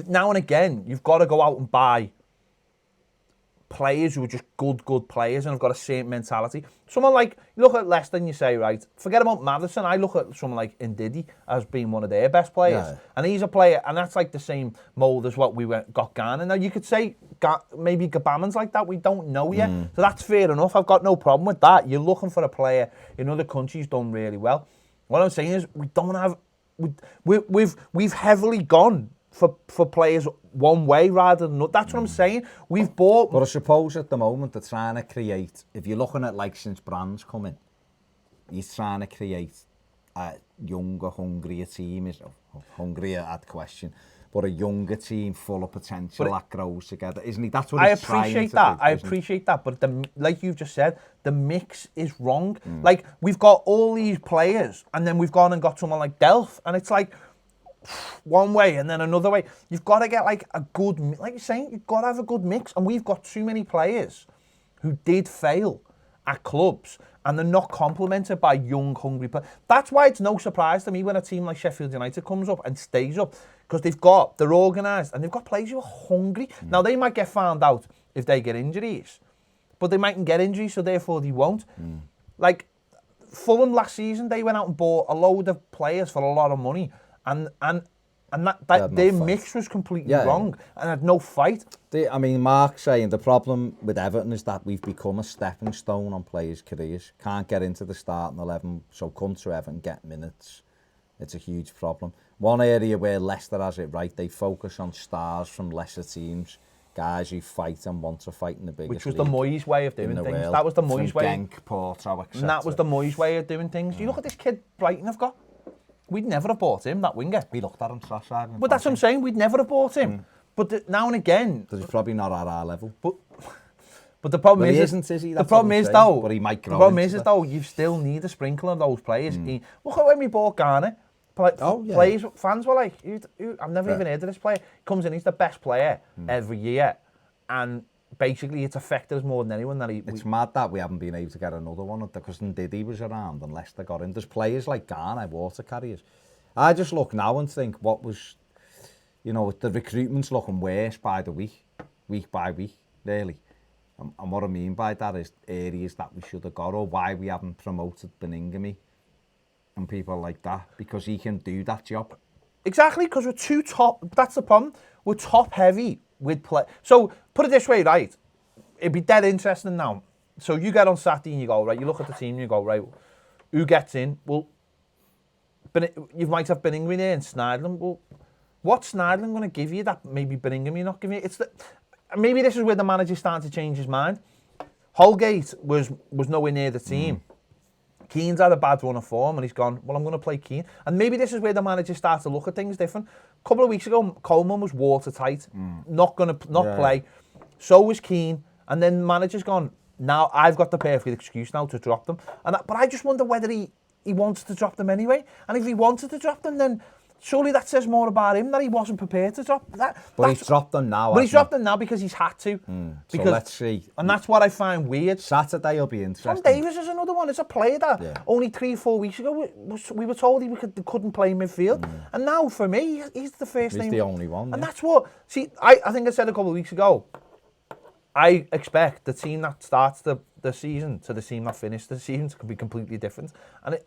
now and again you've got to go out and buy players who are just good players and have got a certain mentality. Someone like, you look at Leicester and you say, right, forget about Maddison. I look at someone like Ndidi as being one of their best players. Yeah. And he's a player, and that's like the same mould as what we got Ghana. Now, you could say maybe Gabaman's like that. We don't know yet. So that's fair enough. I've got no problem with that. You're looking for a player in other countries done really well. What I'm saying is we don't have... We've heavily gone for players one way rather than another. That's what I'm saying. We've bought... But I suppose at the moment they're trying to create... If you're looking at, like, since Brand's come in, he's trying to create a younger, hungrier team. Hungrier at question. But a younger team full of potential that grows together, isn't he? That's what he's trying to do. I appreciate that. But like you've just said, the mix is wrong. Like, we've got all these players, and then we've gone and got someone like Delph, and it's like... one way and then another way. You've got to get like a good, like you're saying, you've got to have a good mix. And we've got too many players who did fail at clubs and they're not complemented by young, hungry players. That's why it's no surprise to me when a team like Sheffield United comes up and stays up, because they're organised and they've got players who are hungry. Now, they might get found out if they get injuries, but they mightn't get injuries, so therefore they won't. Like Fulham last season, they went out and bought a load of players for a lot of money. And that their mix was completely wrong and had no fight. I mean, Mark's saying the problem with Everton is that we've become a stepping stone on players' careers. Can't get into the starting 11, so come to Everton, get minutes. It's a huge problem. One area where Leicester has it right, they focus on stars from lesser teams, guys who fight and want to fight in the biggest Which was league the Moyes way of doing things. World. That was the Moyes way. Genk, Porto, etc. And that was the Moyes way of doing things. You look at this kid Brighton have got. We'd never have bought him, that winger. We looked at him last time. But that's what I'm saying, we'd never have bought him. But now and again... Because he's probably not at our level. But the problem is he? The problem is, though... But he might grow. The problem is, though, you still need a sprinkle of those players. Look at when we bought Garner. Players, fans were like, I've never even heard of this player. He comes in, he's the best player every year. And basically it's affected us more than anyone. It's mad that we haven't been able to get another one because Ndidi was around and Leicester got him. There's players like Garner, water carriers. I just look now and think what was, you know, the recruitment's looking worse by the week by week, really. And what I mean by that is areas that we should have got or why we haven't promoted Beningame and people like that, because he can do that job. Exactly, because we're too top. That's the problem. We're top heavy with play. So put it this way, right? It'd be dead interesting now. So you get on Saturday and you go, right, you look at the team and you go, right, who gets in? Well, you might have Beningame there and Schneiderlin. Well, what's Schneiderlin going to give you that maybe Beningame not giving you? It's maybe this is where the manager's starting to change his mind. Holgate was nowhere near the team. Keane's had a bad run of form and he's gone, well, I'm going to play Keane. And maybe this is where the manager starts to look at things different. A couple of weeks ago, Coleman was watertight, not going to play. So was Keane. And then the manager's gone, now I've got the perfect excuse now to drop them. But I just wonder whether he wanted to drop them anyway. And if he wanted to drop them, then surely that says more about him that he wasn't prepared to drop that. But he's dropped them now. But he's dropped them now because he's had to. So let's see. And that's what I find weird. Saturday will be interesting. Tom Davies is another one. It's a player that only 3-4 weeks ago we were told he couldn't play midfield. And now for me, he's the first name. He's the only one. And that's what... See, I think I said a couple of weeks ago, I expect the team that starts the season to the team that finishes the season to be completely different. And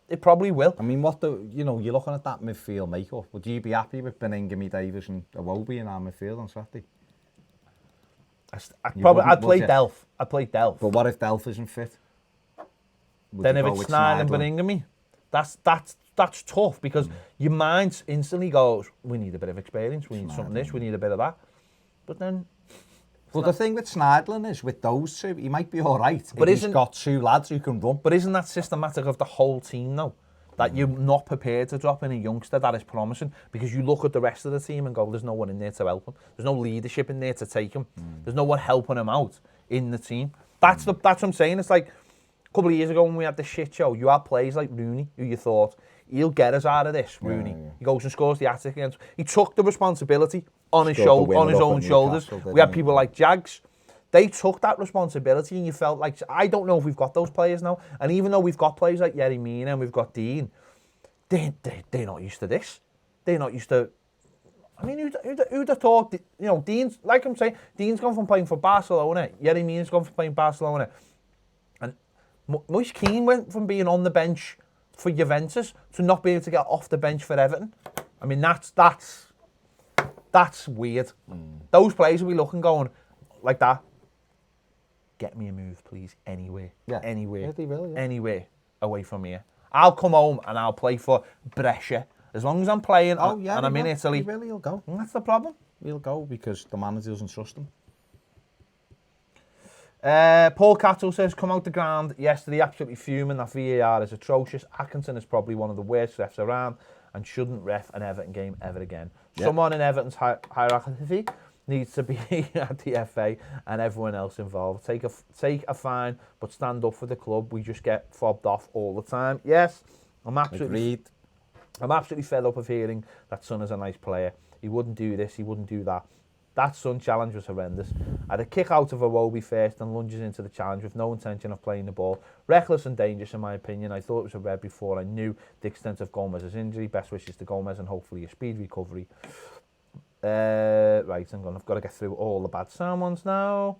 it probably will. I mean, you're looking at that midfield makeup. Would you be happy with Beningame, Davies and Iwobi in our midfield on Saturday? I'd play Delph. But what if Delph isn't fit? Then if it's Schneiderlin and Beningame, that's tough because your mind instantly goes, we need a bit of experience, we need something this, we need a bit of that. But then... Well, the thing with Schneiderlin is, with those two, he might be all right, but he's got two lads who can run. But isn't that systematic of the whole team, though? That you're not prepared to drop in a youngster that is promising because you look at the rest of the team and go, there's no one in there to help him. There's no leadership in there to take him. There's no one helping him out in the team. That's what I'm saying. It's like a couple of years ago when we had the shit show, you had players like Rooney, who you thought, he'll get us out of this, Rooney. He goes and scores the hat-trick against. He took the responsibility on his own shoulders. We had people like Jags. They took that responsibility and you felt like, I don't know if we've got those players now. And even though we've got players like Yerry Mina and we've got Dean, they're not used to this. They're not used to... I mean, who'd have thought, you know, Dean's, like I'm saying, Dean's gone from playing for Barcelona, Yerry Mina's gone from playing Barcelona. And Moise Keane went from being on the bench for Juventus to not being able to get off the bench for Everton. I mean, that's weird. Those players will be looking, going like that. Get me a move, please, anywhere. Anywhere. Yeah, they will, anywhere away from here. I'll come home and I'll play for Brescia. As long as I'm playing and I'm in Italy. He'll go. And that's the problem. He'll go because the manager doesn't trust him. Paul Cattle says, come out the ground yesterday, absolutely fuming that VAR is atrocious. Atkinson is probably one of the worst refs around and shouldn't ref an Everton game ever again. Yep. Someone in Everton's hierarchy needs to be at the FA and everyone else involved. Take a fine, but stand up for the club. We just get fobbed off all the time. Yes, I'm absolutely fed up of hearing that Son is a nice player. He wouldn't do this, he wouldn't do that. That Son challenge was horrendous. I had a kick out of Iwobi first and lunges into the challenge with no intention of playing the ball. Reckless and dangerous in my opinion. I thought it was a red before I knew the extent of Gomez's injury. Best wishes to Gomez and hopefully a speed recovery. Right, I've got to get through all the bad sound ones now.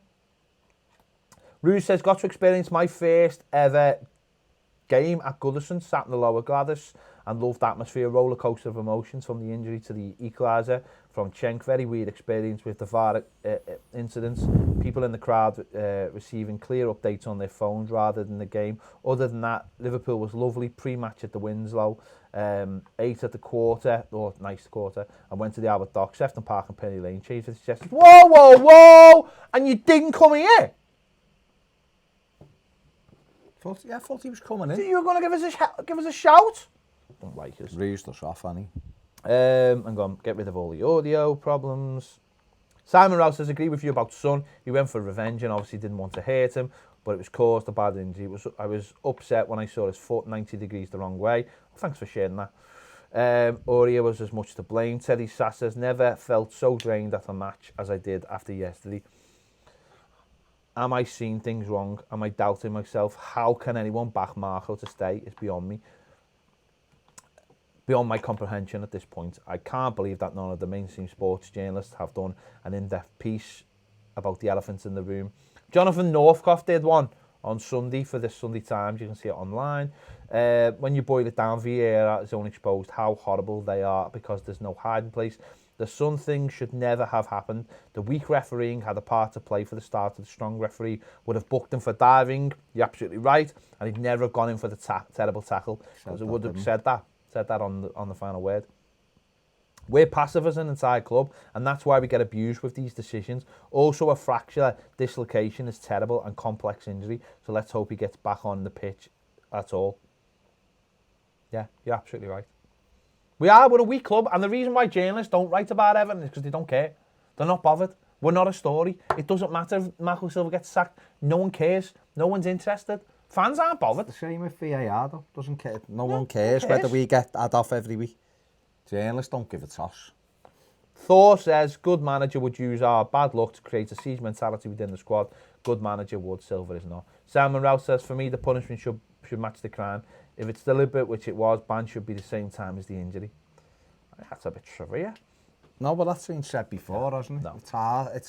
Rouge says, got to experience my first ever game at Goodison, sat in the lower Gladys and loved the atmosphere, roller coaster of emotions from the injury to the equaliser from Cenk. Very weird experience with the VAR incidents. People in the crowd receiving clear updates on their phones rather than the game. Other than that, Liverpool was lovely. Pre-match at the Winslow, 8 at the quarter, or nice quarter, and went to the Albert Dock, Sefton Park and Penny Lane. Changed his chest. Whoa! And you didn't come here? I thought he was coming in. So you were going to give us a shout? Don't like us. Raised us off, Annie. I'm going to get rid of all the audio problems. Simon Rouse says, agree with you about Son. He went for revenge and obviously didn't want to hurt him, but it was caused a bad injury. I was upset when I saw his foot 90 degrees the wrong way. Thanks for sharing that. Aurier was as much to blame. Teddy Sass says, never felt so drained at a match as I did after yesterday. Am I seeing things wrong? Am I doubting myself? How can anyone back Marco to stay? It's beyond me. Beyond my comprehension at this point. I can't believe that none of the mainstream sports journalists have done an in-depth piece about the elephant in the room. Jonathan Northcroft did one on Sunday for this Sunday Times. You can see it online. When you boil it down, VAR has only exposed how horrible they are because there's no hiding place. The Sun thing should never have happened. The weak refereeing had a part to play for the start. The strong referee would have booked him for diving. You're absolutely right. And he'd never have gone in for the terrible tackle because it would have said that on the final word. We're passive as an entire club, and that's why we get abused with these decisions. Also, a fracture dislocation is terrible and complex injury, so let's hope he gets back on the pitch at all. Yeah, you're absolutely right. We're a weak club, and the reason why journalists don't write about Everton is because they don't care. They're not bothered. We're not a story. It doesn't matter if Marco Silva gets sacked. No one cares. No one's interested. Fans aren't bothered. The same with VAR though. Doesn't care. No one cares whether we get ad off every week. Journalists don't give a toss. Thor says, good manager would use our bad luck to create a siege mentality within the squad. Good manager would, Silva is not. Simon Rouse says, for me, the punishment should match the crime. If it's deliberate, which it was, ban should be the same time as the injury. That's a bit trivia. No, but that's been said before, hasn't it? No. It's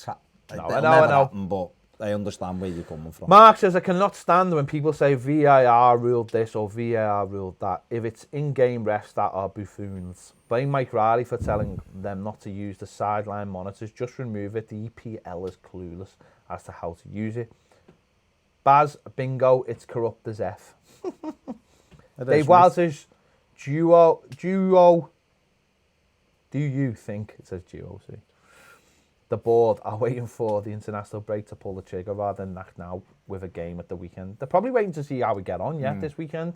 hard. No, I know. Happen, but I understand where you're coming from. Mark says, I cannot stand when people say VAR ruled this or VAR ruled that. If it's in-game refs that are buffoons. Blame Mike Riley for telling them not to use the sideline monitors. Just remove it. The EPL is clueless as to how to use it. Baz, bingo, it's corrupt as F. Dave Walters, duo. Do you think, it says duo, see? The board are waiting for the international break to pull the trigger rather than act now with a game at the weekend. They're probably waiting to see how we get on, this weekend.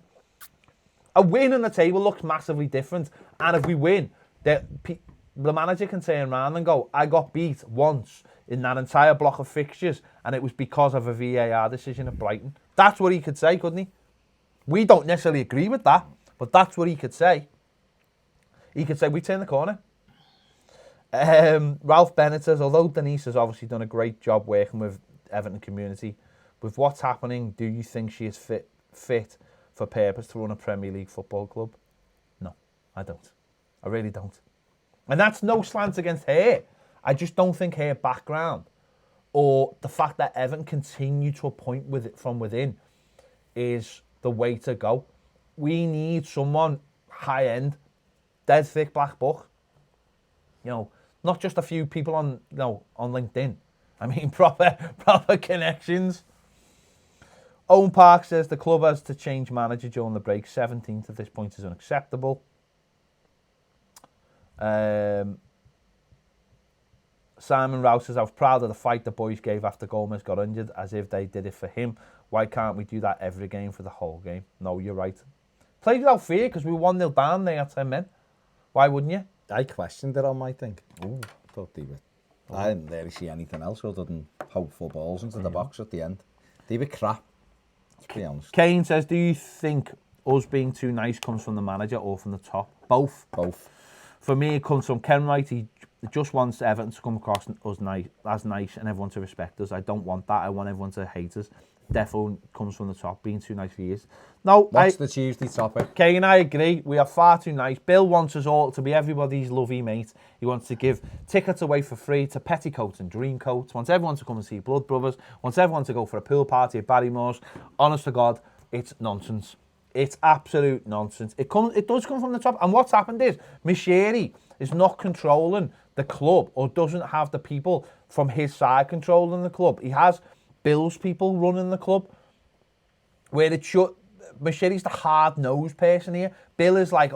A win on the table looks massively different. And if we win, the manager can turn around and go, I got beat once in that entire block of fixtures and it was because of a VAR decision at Brighton. That's what he could say, couldn't he? We don't necessarily agree with that, but that's what he could say. He could say, we turn the corner. Ralph Bennett says, although Denise has obviously done a great job working with Everton community, with what's happening, do you think she is fit for purpose to run a Premier League football club? No, I don't. I really don't. And that's no slant against her. I just don't think her background or the fact that Everton continue to appoint with it from within is the way to go. We need someone high-end, dead thick black book. You know, not just a few people on LinkedIn. I mean, proper connections. Owen Park says the club has to change manager during the break. 17th at this point is unacceptable. Simon Rouse says, I was proud of the fight the boys gave after Gomez got injured, as if they did it for him. Why can't we do that every game for the whole game? No, you're right. Played without fear because we were 1-0 down. They had 10 men. Why wouldn't you? I questioned it on my thing. I thought they were. I didn't really see anything else other than hopeful balls into the box at the end. They were crap, to be honest. Kane says, do you think us being too nice comes from the manager or from the top? Both. For me, it comes from Ken Wright. He just wants Everton to come across as nice and everyone to respect us. I don't want that. I want everyone to hate us. Definitely comes from the top, being too nice for years. No, what's the Tuesday topic? Kane, I agree. We are far too nice. Bill wants us all to be everybody's lovey mate. He wants to give tickets away for free to petticoats and dream coats. Wants everyone to come and see Blood Brothers. Wants everyone to go for a pool party at Barrymore's. Honest to God, it's nonsense. It's absolute nonsense. It does come from the top. And what's happened is Misheri is not controlling the club or doesn't have the people from his side controlling the club. He has Bill's people running the club, where it should. Macheri's the hard-nosed person here. Bill is like,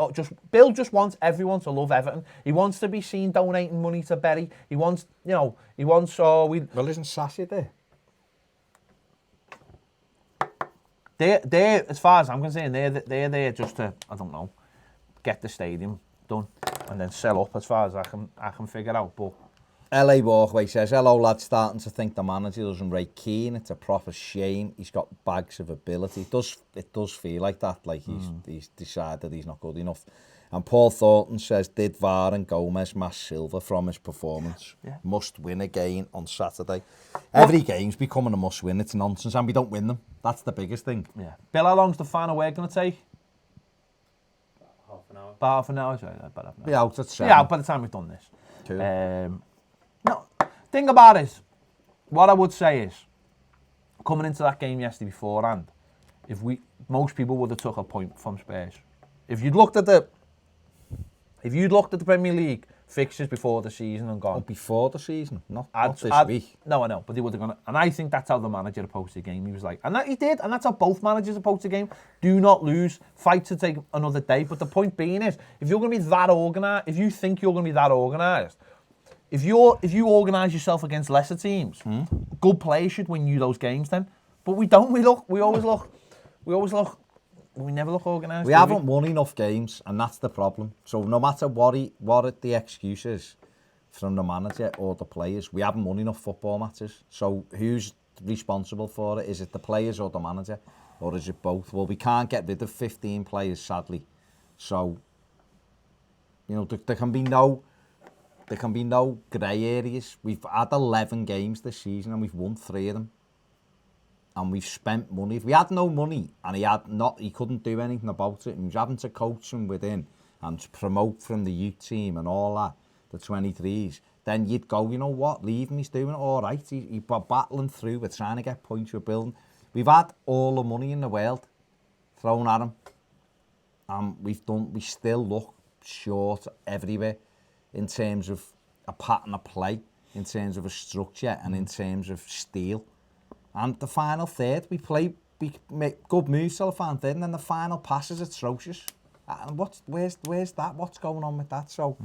Bill just wants everyone to love Everton. He wants to be seen donating money to Berry. He wants, Well, isn't Sassy there? They're, as far as I'm concerned, they're there just to, I don't know, get the stadium done and then sell up as far as I can figure out, but. LA Walkway says, hello lads, starting to think the manager doesn't rate Keane. It's a proper shame. He's got bags of ability. It does feel like that, like he's decided he's not good enough. And Paul Thornton says, did VAR and Gomez mass silver from his performance? Yeah. Must win again on Saturday. Every game's becoming a must win. It's nonsense, and we don't win them. That's the biggest thing. Yeah. Bill, how long's the final we're going to take? Half an hour. About half an hour. Sorry, about half an hour. Be out at 7. Yeah, by the time we've done this. Cool. No, thing about it, what I would say is, coming into that game yesterday beforehand, most people would have took a point from Spurs. If you'd looked at the Premier League fixtures before the season and gone, Before the season, not this week. No, I know, but they would have gone. And I think that's how the manager approached the game. He was like, and that he did, and that's how both managers approach the game. Do not lose, fight to take another day. But the point being is, if you're going to be that organised, if you think you're going to be that organised, if you organise yourself against lesser teams, good players should win you those games then. But we don't. We never look organised. We haven't won enough games, and that's the problem. So no matter what the excuse is from the manager or the players, we haven't won enough football matches. So who's responsible for it? Is it the players or the manager? Or is it both? Well, we can't get rid of 15 players, sadly. So, there can be no grey areas. We've had 11 games this season and we've won 3 of them. And we've spent money. If we had no money and he couldn't do anything about it, and he was having to coach from within and to promote from the youth team and all that, the 23s, then you'd go, you know what, leave him, he's doing it all right. He's battling through, we're trying to get points, we're building. We've had all the money in the world thrown at him. And we still look short everywhere in terms of a pattern of play, in terms of a structure, and in terms of steel. And the final third, we make good moves till the final third, and then the final pass is atrocious. And where's that? What's going on with that? So,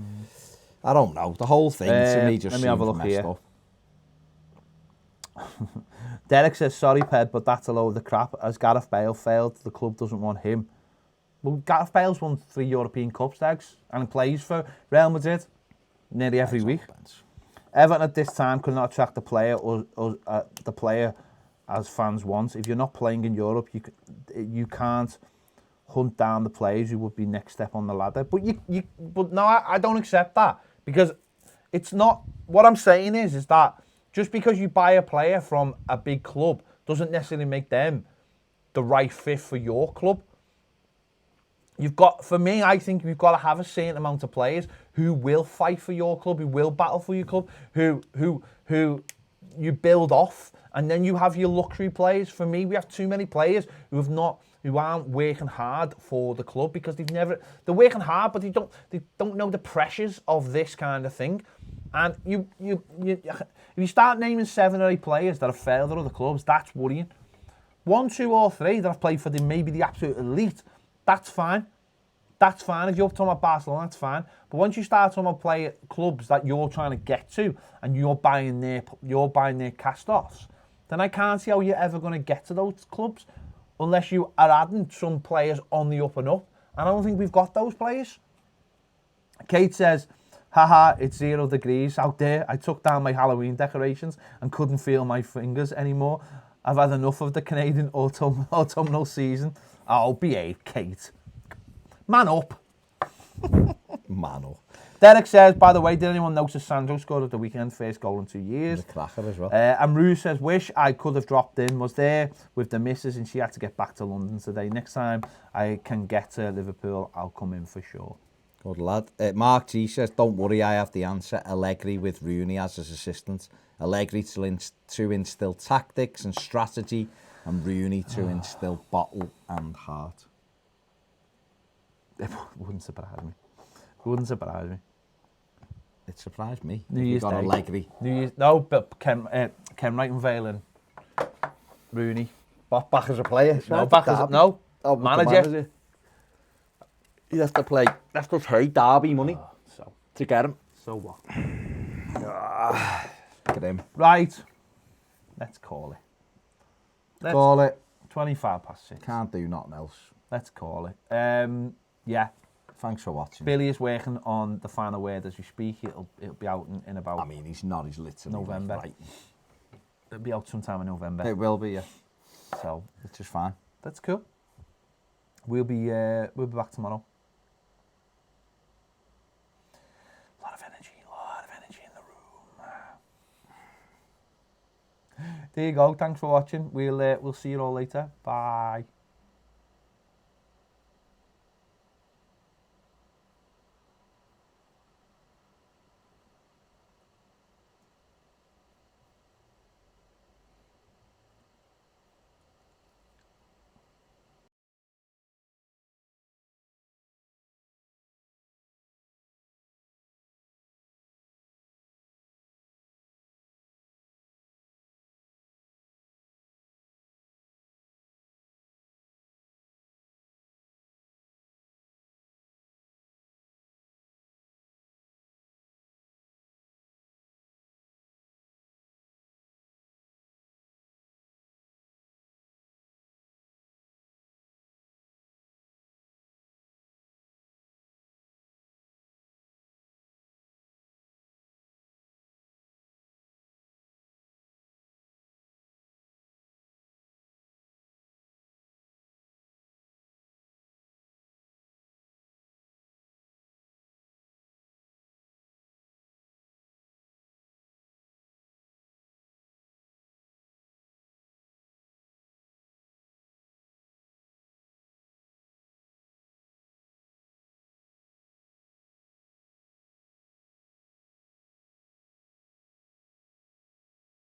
I don't know. The whole thing to me just seems messed up. Derek says, sorry, Ped, but that's a load of crap. As Gareth Bale failed, the club doesn't want him. Well, Gareth Bale's won 3 European Cups, Degs, and plays for Real Madrid nearly every week. Everton at this time could not attract the player as fans want. If you're not playing in Europe, you can't hunt down the players who would be next step on the ladder. But I don't accept that, because it's not. What I'm saying is that just because you buy a player from a big club doesn't necessarily make them the right fit for your club. I think you've got to have a certain amount of players who will fight for your club, who will battle for your club, who you build off, and then you have your luxury players. For me, we have too many players who aren't working hard for the club, because they're working hard, but they don't know the pressures of this kind of thing. And if you start naming 7 or 8 players that have failed at other clubs, that's worrying. 1, 2, or 3 that have played for maybe the absolute elite, that's fine. That's fine. If you're talking about Barcelona, that's fine. But once you start talking about clubs that you're trying to get to, and you're buying their cast-offs, then I can't see how you're ever going to get to those clubs unless you are adding some players on the up and up. And I don't think we've got those players. Kate says, haha, it's 0 degrees out there. I took down my Halloween decorations and couldn't feel my fingers anymore. I've had enough of the Canadian autumnal season. Oh, behave, Kate. Man up. Man up. Derek says, by the way, did anyone notice Sandro scored at the weekend? First goal in 2 years. The cracker as well. And Rue says, wish I could have dropped in. Was there with the missus and she had to get back to London today. Next time I can get to Liverpool, I'll come in for sure. Good lad. Mark G says, don't worry, I have the answer. Allegri with Rooney as his assistant. Allegri to instill tactics and strategy, and Rooney to instill bottle and heart. It wouldn't surprise me. It surprised me. New Year's Day. Allegri. No, but Ken Wright and Valen. Rooney. Back as a player. Manager. You have to play. That's just hate Derby money to get him. So what? Get him. Right. Let's call it. Call it. 6:25. Can't do nothing else. Let's call it. Yeah. Thanks for watching. Billy is working on the final word as we speak. It'll be out in about. I mean, he's literally November. Right. It'll be out sometime in November. It will be, yeah. So it's just fine. That's cool. We'll be back tomorrow. There you go. Thanks for watching. We'll see you all later. Bye.